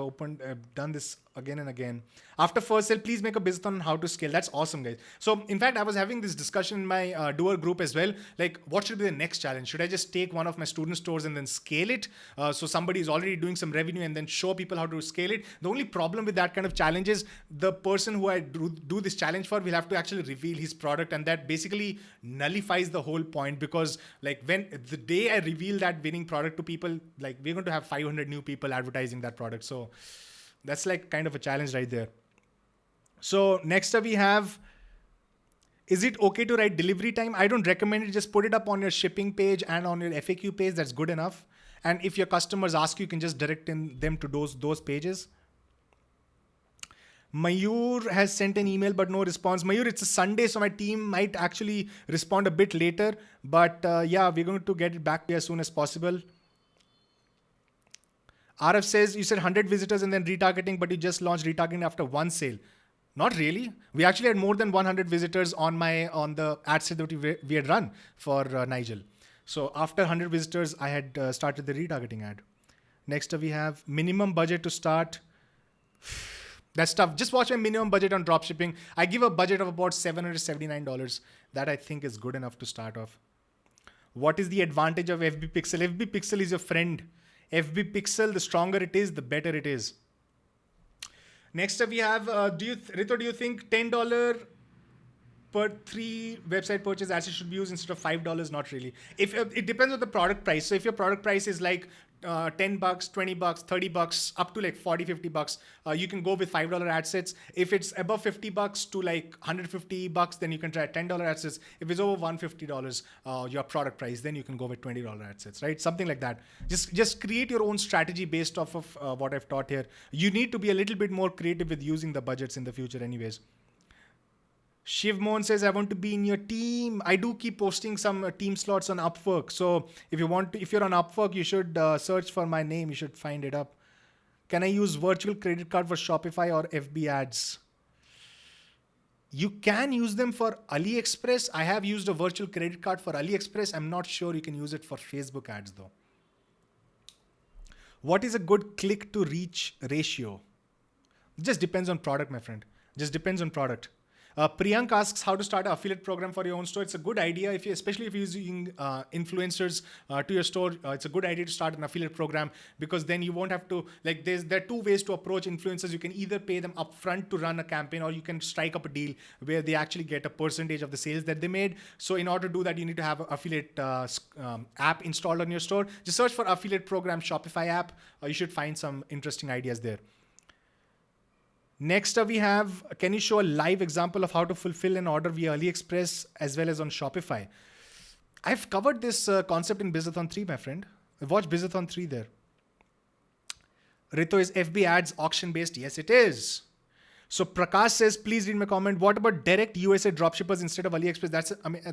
done this again and again. After first sale, please make a business on how to scale. That's awesome, guys. So in fact, I was having this discussion in my doer group as well. Like, what should be the next challenge? Should I just take one of my student stores and then scale it? So somebody is already doing some revenue and then show people how to scale it. The only problem with that kind of challenge is the person who I do this challenge for will have to actually reveal his product, and that basically nullifies the whole point, because like when the day I reveal that winning product to people, like we're going to have 500 new people advertising that product. So that's like kind of a challenge right there. So next up we have, is it okay to write delivery time? I don't recommend it. Just put it up on your shipping page and on your FAQ page. That's good enough. And if your customers ask you can just direct them to those pages. Mayur has sent an email but no response. Mayur, it's a Sunday, so my team might actually respond a bit later. But yeah, we're going to get it back to you as soon as possible. RF says, you said 100 visitors and then retargeting, but you just launched retargeting after one sale. Not really. We actually had more than 100 visitors on the ad set that we had run for Nigel. So after 100 visitors, I had started the retargeting ad. Next up, we have minimum budget to start. That's tough. Just watch my minimum budget on dropshipping. I give a budget of about $779. That I think is good enough to start off. What is the advantage of FB Pixel? FB Pixel is your friend. FB Pixel, the stronger it is, the better it is. Next up we have, Rito, do you think $10 per 3 website purchase assets should be used instead of $5? Not really. If it depends on the product price. So if your product price is like 10 bucks, 20 bucks, 30 bucks, up to like 40, 50 bucks. You can go with $5 ad sets. If it's above 50 bucks to like 150 bucks, then you can try $10 ad sets. If it's over $150, your product price, then you can go with $20 ad sets, right? Something like that. Just create your own strategy based off of what I've taught here. You need to be a little bit more creative with using the budgets in the future anyways. Shiv Mohan says, I want to be in your team. I do keep posting some team slots on Upwork. So if you're on Upwork, you should search for my name. You should find it up. Can I use virtual credit card for Shopify or FB ads? You can use them for AliExpress. I have used a virtual credit card for AliExpress. I'm not sure you can use it for Facebook ads though. What is a good click to reach ratio? It just depends on product, my friend. Just depends on product. Priyank asks how to start an affiliate program for your own store. It's a good idea, especially if you're using influencers to your store. It's a good idea to start an affiliate program because then you won't have to there are two ways to approach influencers. You can either pay them upfront to run a campaign, or you can strike up a deal where they actually get a percentage of the sales that they made. So in order to do that, you need to have an affiliate app installed on your store. Just search for affiliate program Shopify app. You should find some interesting ideas there. Next up we have, can you show a live example of how to fulfill an order via AliExpress as well as on Shopify? I've covered this concept in Bizathon 3, my friend. Watch Bizathon 3 there. Rito, is FB ads auction based? Yes, it is. So Prakash says, please read my comment. What about direct USA dropshippers instead of AliExpress?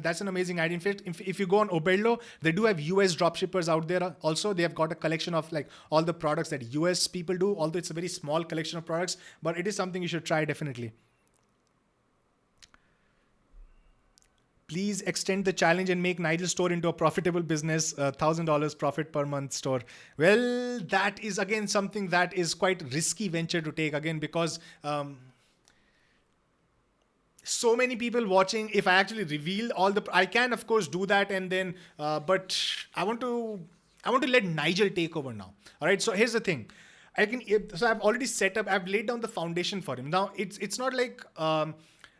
That's an amazing idea. In fact, if you go on Oberlo, they do have US dropshippers out there. Also, they have got a collection of like all the products that US people do, although it's a very small collection of products, but it is something you should try definitely. Please extend the challenge and make Nigel store into a profitable business, $1,000 profit per month store. Well, that is again something that is quite risky venture to take again because so many people watching. If I actually reveal I can of course do that and then, but I want to let Nigel take over now. All right. So here's the thing. I've already set up. I've laid down the foundation for him. Now it's not like.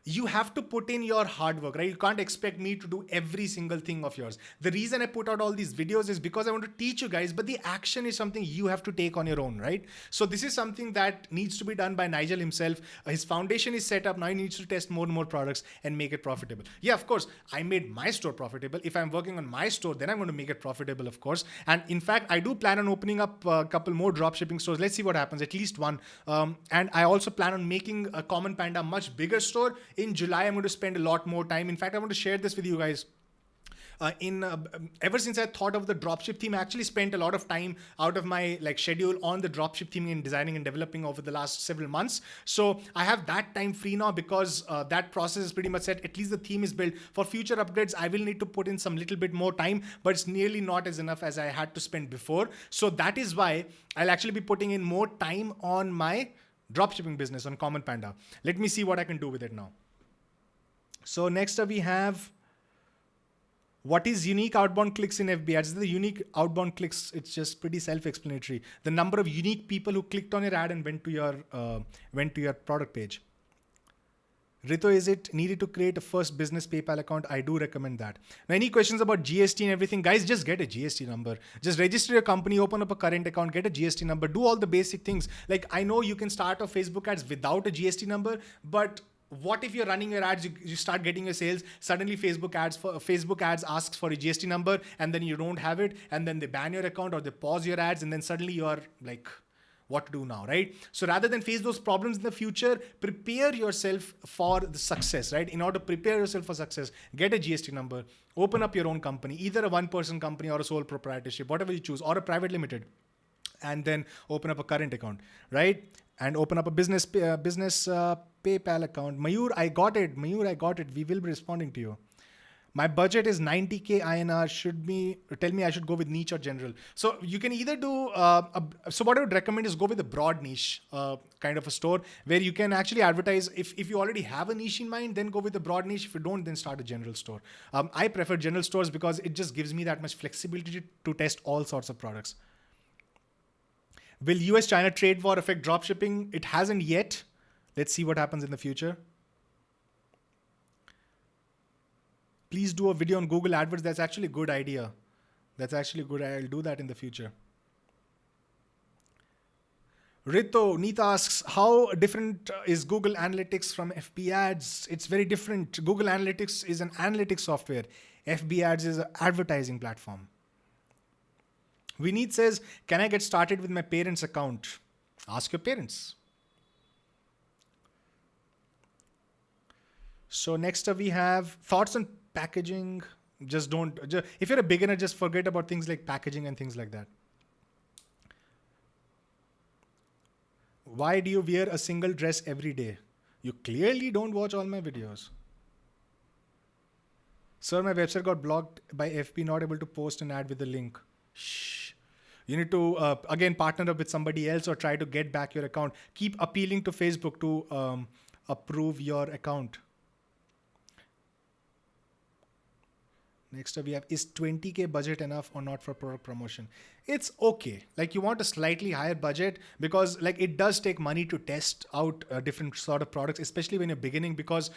You have to put in your hard work, right? You can't expect me to do every single thing of yours. The reason I put out all these videos is because I want to teach you guys, but the action is something you have to take on your own, right? So this is something that needs to be done by Nigel himself. His foundation is set up. Now he needs to test more and more products and make it profitable. Yeah, of course, I made my store profitable. If I'm working on my store, then I'm going to make it profitable, of course. And in fact, I do plan on opening up a couple more dropshipping stores. Let's see what happens, at least one. And I also plan on making a Common Panda much bigger store. In July, I'm going to spend a lot more time. In fact, I want to share this with you guys. Ever since I thought of the dropship theme, I actually spent a lot of time out of my schedule on the dropship theme and designing and developing over the last several months. So I have that time free now because that process is pretty much set. At least the theme is built. For future upgrades, I will need to put in some little bit more time, but it's nearly not as enough as I had to spend before. So that is why I'll actually be putting in more time on my dropshipping business on Common Panda. Let me see what I can do with it now. So next up we have, what is unique outbound clicks in FB ads? The unique outbound clicks, it's just pretty self-explanatory. The number of unique people who clicked on your ad and went to your product page. Rito, is it needed to create a first business PayPal account? I do recommend that. Now, any questions about GST and everything, guys, just get a GST number. Just register your company, open up a current account, get a GST number, do all the basic things. Like, I know you can start off Facebook ads without a GST number, but what if you're running your ads, you start getting your sales, suddenly Facebook ads asks for a GST number and then you don't have it, and then they ban your account or they pause your ads, and then suddenly you're like, what to do now, right? So rather than face those problems in the future, prepare yourself for the success, right? In order to prepare yourself for success, get a GST number, open up your own company, either a one-person company or a sole proprietorship, whatever you choose, or a private limited, and then open up a current account, right? And open up a business PayPal account. Mayur, I got it. We will be responding to you. My budget is 90K INR. Tell me I should go with niche or general. So you can either do, so what I would recommend is go with a broad niche kind of a store where you can actually advertise. If you already have a niche in mind, then go with the broad niche. If you don't, then start a general store. I prefer general stores because it just gives me that much flexibility to test all sorts of products. Will US-China trade war affect dropshipping? It hasn't yet. Let's see what happens in the future. Please do a video on Google AdWords. That's actually a good idea. I'll do that in the future. Rito, Neeta asks, how different is Google Analytics from FB Ads? It's very different. Google Analytics is an analytics software. FB Ads is an advertising platform. Vineet says, can I get started with my parents' account? Ask your parents. So next up we have thoughts on packaging. If you're a beginner, just forget about things like packaging and things like that. Why do you wear a single dress every day? You clearly don't watch all my videos. Sir, my website got blocked by FB, not able to post an ad with the link. Shh. You need to, again, partner up with somebody else or try to get back your account. Keep appealing to Facebook to approve your account. Next up we have, is 20K budget enough or not for product promotion? It's okay. Like you want a slightly higher budget because like it does take money to test out different sort of products, especially when you're beginning, because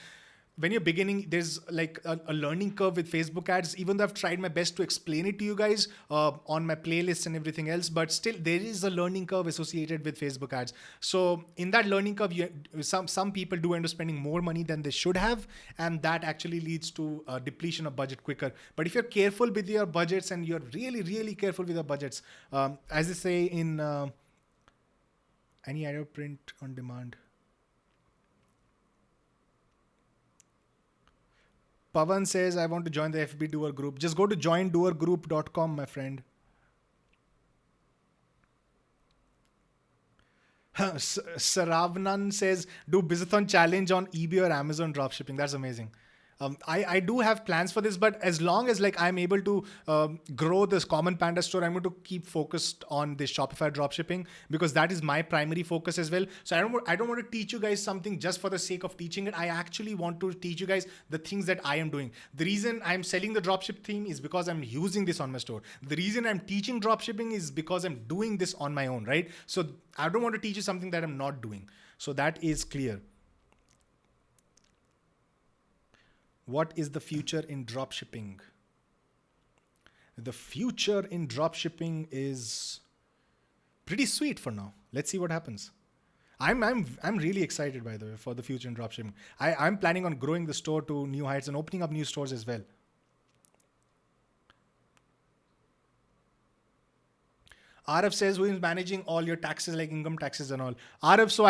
when you're beginning, there's like a learning curve with Facebook ads, even though I've tried my best to explain it to you guys on my playlists and everything else, but still there is a learning curve associated with Facebook ads. So in that learning curve, some people do end up spending more money than they should have, and that actually leads to a depletion of budget quicker. But if you're careful with your budgets and you're really, really careful with your budgets, as they say in any ad print on demand, Pavan says, I want to join the FB Doer group. Just go to joindoergroup.com, my friend. Saravnan says, do Bizathon challenge on eBay or Amazon dropshipping. That's amazing. I do have plans for this, but as long as like I'm able to grow this common Panda store, I'm going to keep focused on this Shopify dropshipping because that is my primary focus as well. So I don't want to teach you guys something just for the sake of teaching it. I actually want to teach you guys the things that I am doing. The reason I'm selling the dropship theme is because I'm using this on my store. The reason I'm teaching dropshipping is because I'm doing this on my own, right? So I don't want to teach you something that I'm not doing. So that is clear. What is the future in dropshipping? The future in dropshipping is pretty sweet for now. Let's see what happens. I'm really excited, by the way, for the future in dropshipping. I'm planning on growing the store to new heights and opening up new stores as well. Arav says, who is managing all your taxes, like income taxes and all? Arav, so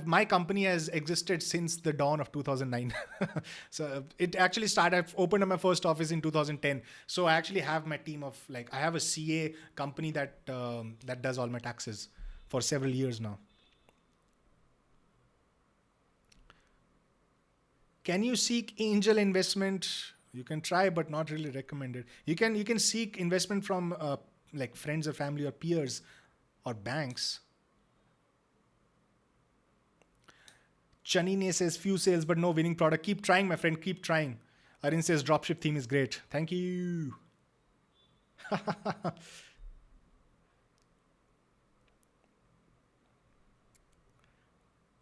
my company has existed since the dawn of 2009. So it actually started, I've opened up my first office in 2010. So I actually have my team of like, I have a CA company that does all my taxes for several years now. Can you seek angel investment? You can try, but not really recommended. You can seek investment from like friends or family or peers or banks. Chanine says few sales but no winning product. Keep trying, my friend. Keep trying. Arin says dropship theme is great. Thank you.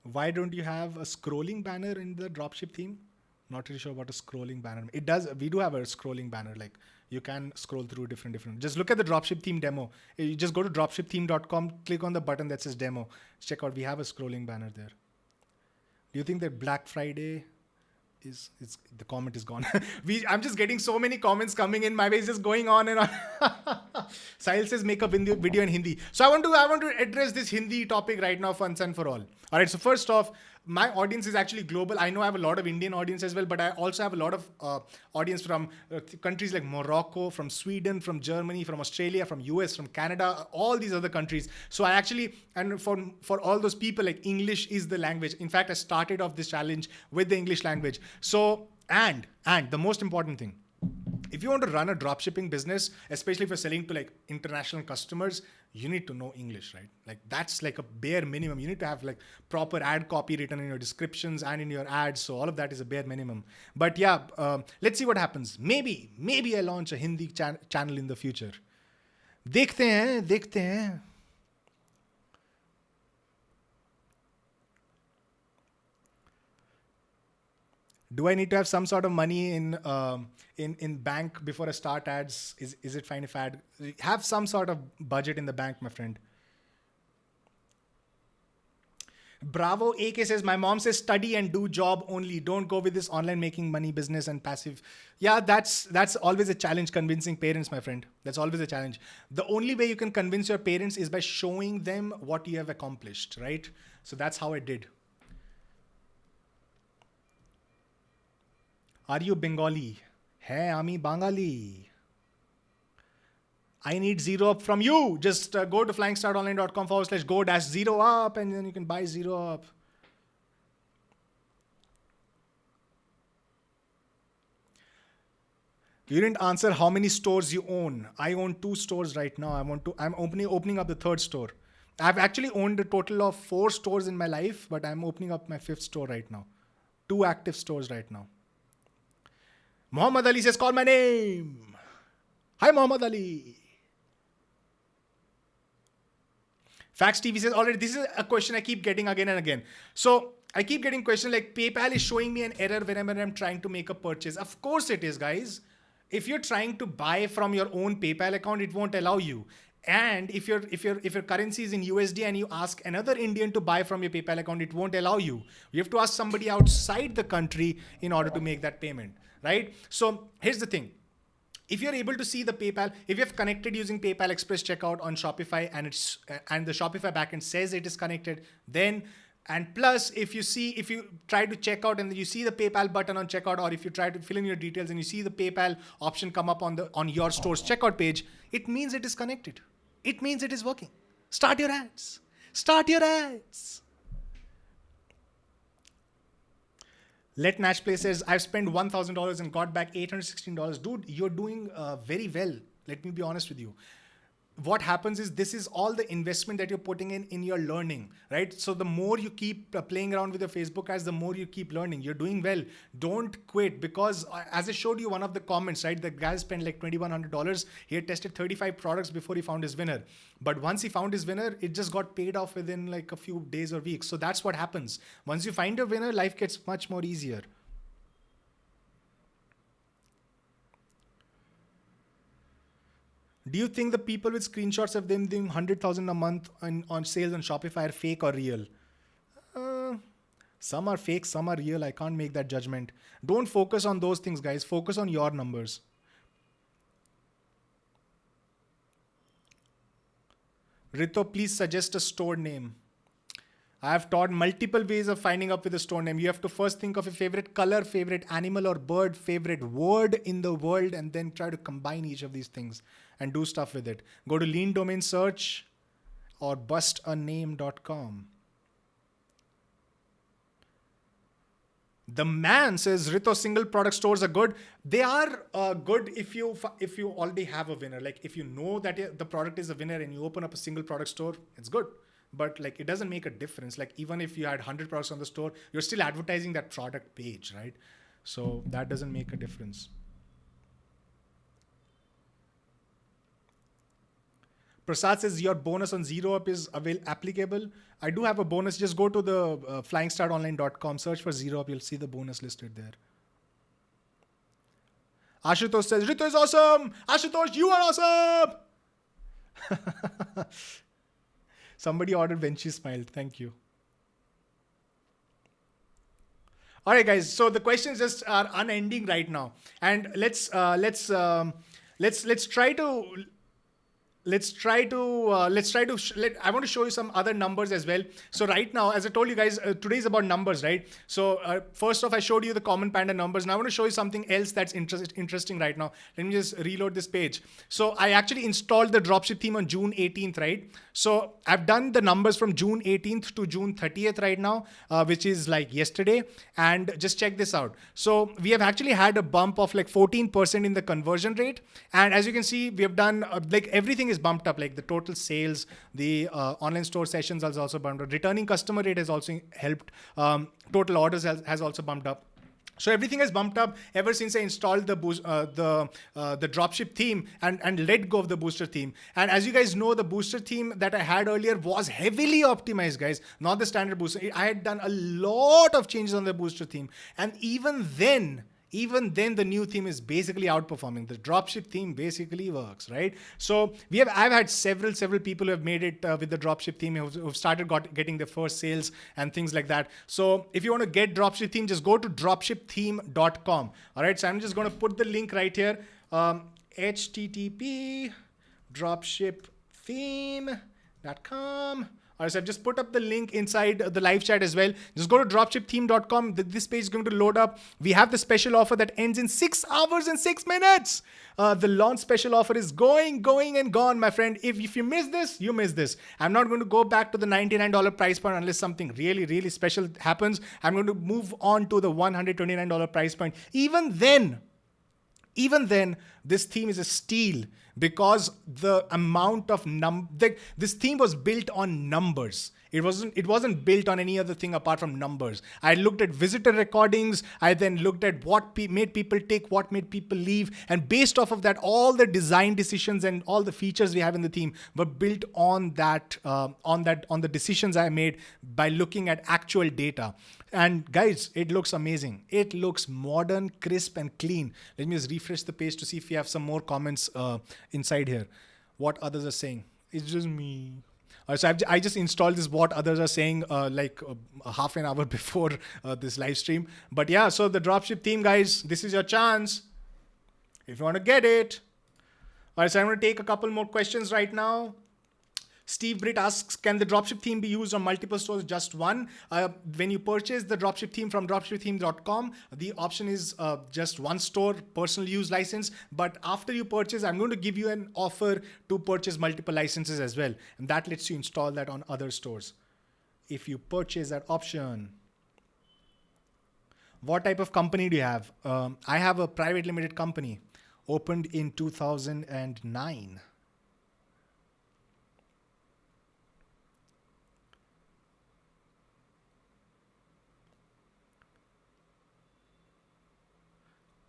Why don't you have a scrolling banner in the dropship theme? Not really sure what a scrolling banner. It does. We do have a scrolling banner. Like you can scroll through different. Just look at the dropship theme demo. You just go to dropshiptheme.com, click on the button that says demo. Check out. We have a scrolling banner there. Do you think that Black Friday is the comment is gone? I'm just getting so many comments coming in. My way is just going on and on. Sahil says make a video in Hindi. So I want to address this Hindi topic right now once and for all. All right. So first off, my audience is actually global. I know I have a lot of Indian audience as well, but I also have a lot of audience from countries like Morocco, from Sweden, from Germany, from Australia, from US, from Canada, all these other countries. So I actually, and for all those people, like English is the language. In fact, I started off this challenge with the English language. So, and the most important thing, if you want to run a dropshipping business, especially if you're selling to like international customers, you need to know English, right? Like that's like a bare minimum. You need to have like proper ad copy written in your descriptions and in your ads. So all of that is a bare minimum. But yeah, let's see what happens. Maybe I launch a Hindi channel in the future. देखते हैं. Do I need to have some sort of money in bank before I start ads? Is it fine if I have some sort of budget in the bank, my friend? Bravo AK says, my mom says study and do job only. Don't go with this online making money business and passive. Yeah, that's always a challenge, convincing parents, my friend. That's always a challenge. The only way you can convince your parents is by showing them what you have accomplished, right? So that's how I did. Are you Bengali? Hey, Ami Bangali. I need zero up from you. Just go to flyingstartonline.com/go-zero up and then you can buy zero up. You didn't answer how many stores you own. I own 2 stores right now. I'm opening up the 3rd store. I've actually owned a total of 4 stores in my life, but I'm opening up my 5th store right now. 2 active stores right now. Muhammad Ali says, call my name. Hi, Muhammad Ali. Fax TV says, already, this is a question I keep getting again and again. So I keep getting questions like, PayPal is showing me an error whenever I'm trying to make a purchase. Of course it is, guys. If you're trying to buy from your own PayPal account, it won't allow you. And if your currency is in USD and you ask another Indian to buy from your PayPal account, it won't allow you. You have to ask somebody outside the country in order to make that payment, right? So here's the thing. If you're able to see the PayPal, if you have connected using PayPal Express checkout on Shopify and the Shopify backend says it is connected, then, and plus if you try to check out and you see the PayPal button on checkout, or if you try to fill in your details and you see the PayPal option come up on your store's checkout page, it means it is connected. It means it is working. Start your ads. Start your ads. Let Nash Play says, I've spent $1,000 and got back $816. Dude, you're doing very well. Let me be honest with you. What happens is this is all the investment that you're putting in your learning, right? So the more you keep playing around with your Facebook ads, the more you keep learning. You're doing well. Don't quit, because as I showed you one of the comments, right? The guy spent like $2,100. He had tested 35 products before he found his winner. But once he found his winner, it just got paid off within like a few days or weeks. So that's what happens. Once you find a winner, life gets much more easier. Do you think the people with screenshots of them doing 100,000 a month on sales on Shopify are fake or real? Some are fake, some are real. I can't make that judgment. Don't focus on those things, guys. Focus on your numbers. Rito, please suggest a store name. I have taught multiple ways of finding up with a store name. You have to first think of a favorite color, favorite animal or bird, favorite word in the world, and then try to combine each of these things and do stuff with it. Go to Lean Domain Search or bustaname.com. The man says, Rito, single product stores are good. They are good if you already have a winner. Like if you know that the product is a winner and you open up a single product store, it's good. But like it doesn't make a difference. Like even if you had 100 products on the store, you're still advertising that product page, right? So that doesn't make a difference. Prasad says your bonus on Zero Up is applicable. I do have a bonus. Just go to the flyingstartonline.com, search for Zero Up. You'll see the bonus listed there. Ashutosh says, Rito is awesome. Ashutosh, you are awesome. Somebody ordered when she smiled. Thank you. All right, guys. So the questions just are unending right now, and let's try to. I want to show you some other numbers as well. So right now, as I told you guys, today is about numbers, right? So first off, I showed you the common Panda numbers. Now I want to show you something else that's interesting right now. Let me just reload this page. So I actually installed the Dropship theme on June 18th, right? So I've done the numbers from June 18th to June 30th right now, which is like yesterday. And just check this out. So we have actually had a bump of like 14% in the conversion rate. And as you can see, we have done like everything is bumped up, like the total sales, the online store sessions has also bumped up. Returning customer rate has also helped. Total orders has also bumped up. So everything has bumped up ever since I installed the Dropship theme and let go of the booster theme. And as you guys know, the booster theme that I had earlier was heavily optimized, guys, not the standard booster. I had done a lot of changes on the booster theme. And even then, even then the new theme is basically outperforming. The dropship theme basically works, right? So I've had several people who have made it with the dropship theme, who've started getting their first sales and things like that. So if you want to get dropship theme, just go to dropshiptheme.com. All right, so I'm just going to put the link right here. HTTP dropshiptheme.com. Alright, so I've just put up the link inside the live chat as well. Just go to dropshiptheme.com. This page is going to load up. We have the special offer that ends in 6 hours and 6 minutes. The launch special offer is going and gone, my friend. If you miss this, you miss this. I'm not going to go back to the $99 price point unless something really special happens. I'm going to move on to the $129 price point. Even then, this theme is a steal because the amount of this theme was built on numbers. It wasn't built on any other thing apart from numbers. I looked at visitor recordings. I then looked at what made people take, what made people leave, and based off of that, all the design decisions and all the features we have in the theme were built on the decisions I made by looking at actual data. And guys, it looks amazing. It looks modern, crisp, and clean. Let me just refresh the page to see if we have some more comments inside here. What others are saying. It's just me. So I just installed this what others are saying like half an hour before this live stream. But yeah, so the dropship theme, guys, this is your chance if you want to get it. All right, so I'm going to take a couple more questions right now. Steve Britt asks, can the dropship theme be used on multiple stores, just one? When you purchase the dropship theme from dropshiptheme.com, the option is just one store, personal use license. But after you purchase, I'm going to give you an offer to purchase multiple licenses as well. And that lets you install that on other stores if you purchase that option. What type of company do you have? I have a private limited company opened in 2009.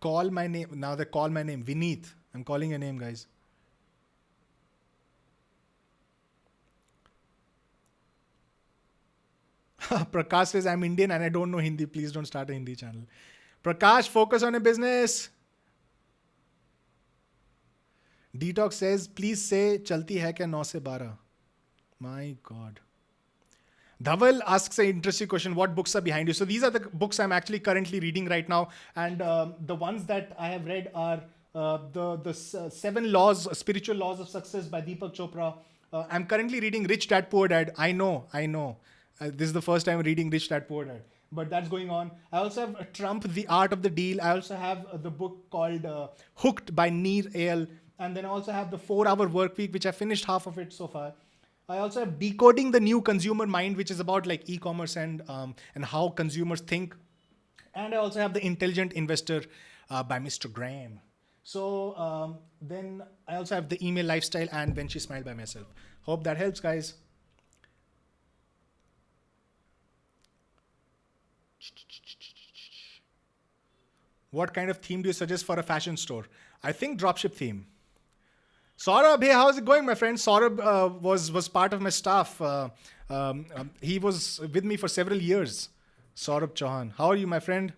Call my name. Now they call my name. Vineet. I'm calling your name, guys. Prakash says, I'm Indian and I don't know Hindi. Please don't start a Hindi channel. Prakash, focus on your business. Detox says, please say, chalti hai kya 9 se 12? My God. Dhaval asks an interesting question. What books are behind you? So these are the books I'm actually currently reading right now. And the ones that I have read are the 7 spiritual laws of success by Deepak Chopra. I'm currently reading Rich Dad Poor Dad. I know. This is the first time reading Rich Dad Poor Dad. But that's going on. I also have Trump, The Art of the Deal. I also have the book called Hooked by Nir Eyal. And then I also have the 4-Hour Work Week, which I finished half of it so far. I also have Decoding the New Consumer Mind, which is about like e-commerce and how consumers think. And I also have The Intelligent Investor by Mr. Graham. So then I also have The Email Lifestyle and When She Smiled by Myself. Hope that helps, guys. What kind of theme do you suggest for a fashion store? I think dropship theme. Saurabh, hey, how's it going, my friend? Saurabh was part of my staff. He was with me for several years. Saurabh Chauhan. How are you, my friend?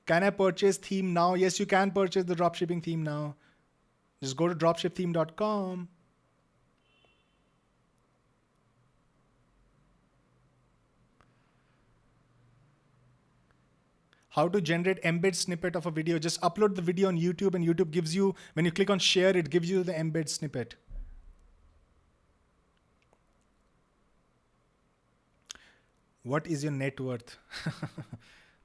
Can I purchase theme now? Yes, you can purchase the dropshipping theme now. Just go to dropshiptheme.com. How to generate embed snippet of a video. Just upload the video on YouTube and YouTube gives you, when you click on share, it gives you the embed snippet. What is your net worth?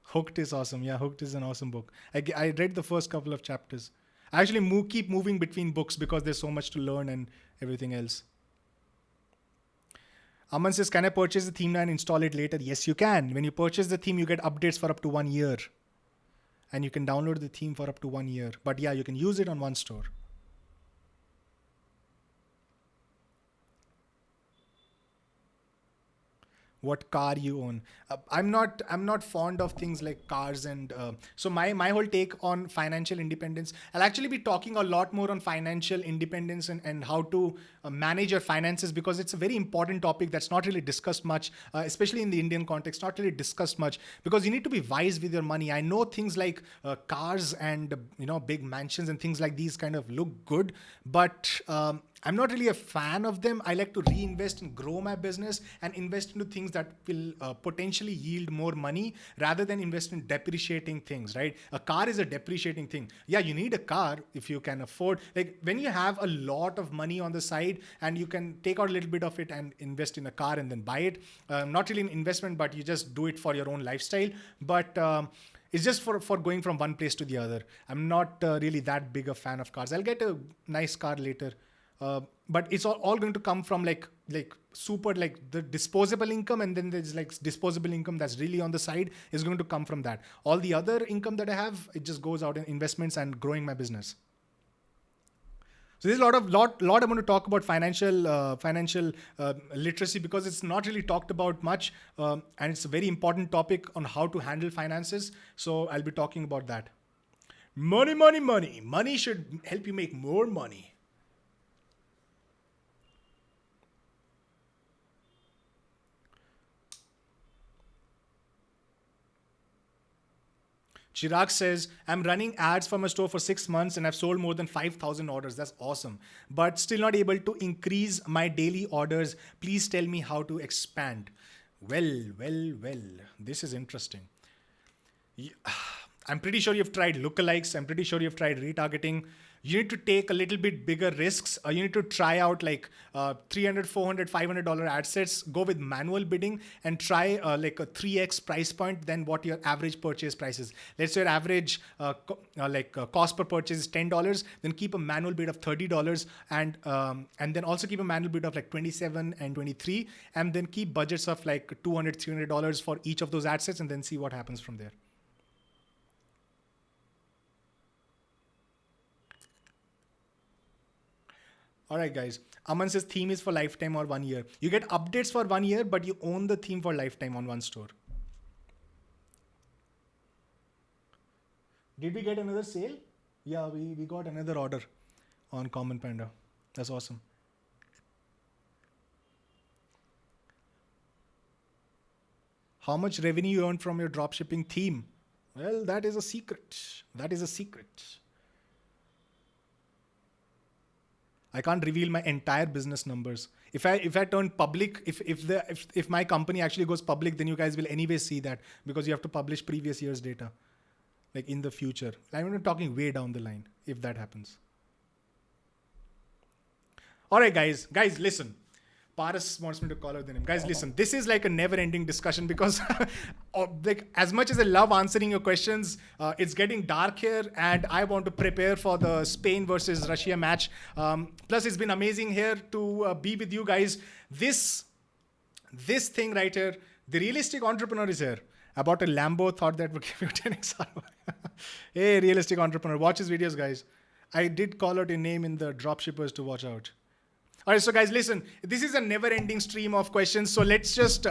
Hooked is awesome. Yeah, Hooked is an awesome book. I read the first couple of chapters. I actually keep moving between books because there's so much to learn and everything else. Aman says, can I purchase the theme now and install it later? Yes, you can. When you purchase the theme, you get updates for up to 1 year. And you can download the theme for up to 1 year. But yeah, you can use it on one store. what car you own. I'm not fond of things like cars, and so my whole take on financial independence, I'll actually be talking a lot more on financial independence and how to manage your finances, because it's a very important topic that's not really discussed much, especially in the Indian context, not really discussed much, because you need to be wise with your money. I know things like cars and big mansions and things like these kind of look good, but I'm not really a fan of them. I like to reinvest and grow my business and invest into things that will potentially yield more money rather than invest in depreciating things, right? A car is a depreciating thing. Yeah, you need a car if you can afford. Like when you have a lot of money on the side and you can take out a little bit of it and invest in a car and then buy it. Not really an investment, but you just do it for your own lifestyle. But it's just for going from one place to the other. I'm not really that big a fan of cars. I'll get a nice car later. But it's all going to come from like super like the disposable income, and then there's like disposable income that's really on the side is going to come from that. All the other income that I have, it just goes out in investments and growing my business. So there's a lot I'm going to talk about financial literacy, because it's not really talked about much, and it's a very important topic on how to handle finances. So I'll be talking about that. Money, money, money. Money should help you make more money. Chirag says, I'm running ads for my store for 6 months and I've sold more than 5,000 orders. That's awesome. But still not able to increase my daily orders. Please tell me how to expand. Well. This is interesting. I'm pretty sure you've tried lookalikes. I'm pretty sure you've tried retargeting. You need to take a little bit bigger risks. You need to try out like $300, $400, $500 ad sets. Go with manual bidding and try like a 3x price point than what your average purchase price is. Let's say your average cost per purchase is $10. Then keep a manual bid of $30 and then also keep a manual bid of like $27 and $23, and then keep budgets of like $200, $300 for each of those ad sets, and then see what happens from there. All right, guys. Aman says theme is for lifetime or 1 year. You get updates for 1 year, but you own the theme for lifetime on one store. Did we get another sale? Yeah, we got another order on Common Panda. That's awesome. How much revenue you earned from your dropshipping theme? Well, that is a secret. That is a secret. I can't reveal my entire business numbers. If I turn public, if my company actually goes public, then you guys will anyway see that, because you have to publish previous year's data, like in the future. I'm talking way down the line if that happens. All right, guys, listen. Paras wants me to call out the name. Guys, listen, this is like a never-ending discussion, because like as much as I love answering your questions, it's getting dark here and I want to prepare for the Spain versus Russia match. Plus, it's been amazing here to be with you guys. This thing right here, the realistic entrepreneur is here. I bought a Lambo, thought that would give you 10x. Hey, realistic entrepreneur, watch his videos, guys. I did call out your name in the dropshippers to watch out. All right, so guys, listen, this is a never-ending stream of questions. So let's just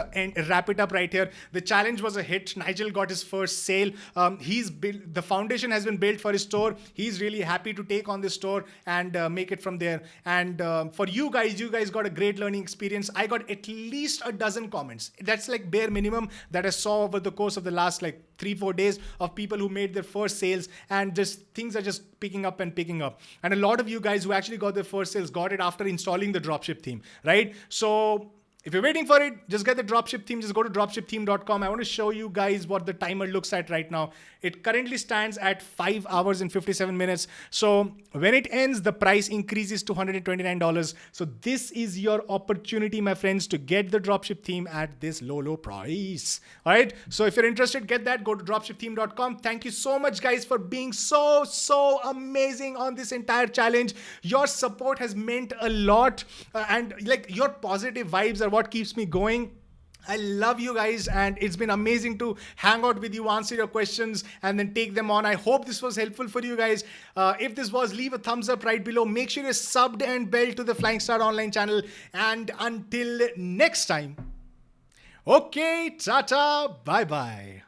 wrap it up right here. The challenge was a hit. Nigel got his first sale. The foundation has been built for his store. He's really happy to take on this store and make it from there. And for you guys got a great learning experience. I got at least a dozen comments. That's like bare minimum that I saw over the course of the last like 3-4 days of people who made their first sales, and just things are just picking up. And a lot of you guys who actually got their first sales got it after installing the dropship theme, right? So if you're waiting for it, just get the dropship theme. Just go to dropshiptheme.com. I want to show you guys what the timer looks at right now. It currently stands at 5 hours and 57 minutes. So when it ends, the price increases to $129. So this is your opportunity, my friends, to get the dropship theme at this low price. All right. So if you're interested, get that. Go to dropshiptheme.com. Thank you so much, guys, for being so amazing on this entire challenge. Your support has meant a lot, and like your positive vibes are what keeps me going. I love you guys, and it's been amazing to hang out with you, answer your questions, and then take them on. I hope this was helpful for you guys. If this was, leave a thumbs up right below. Make sure you're subbed and bell to the Flying Start Online channel. And until next time, Okay, tata, bye bye.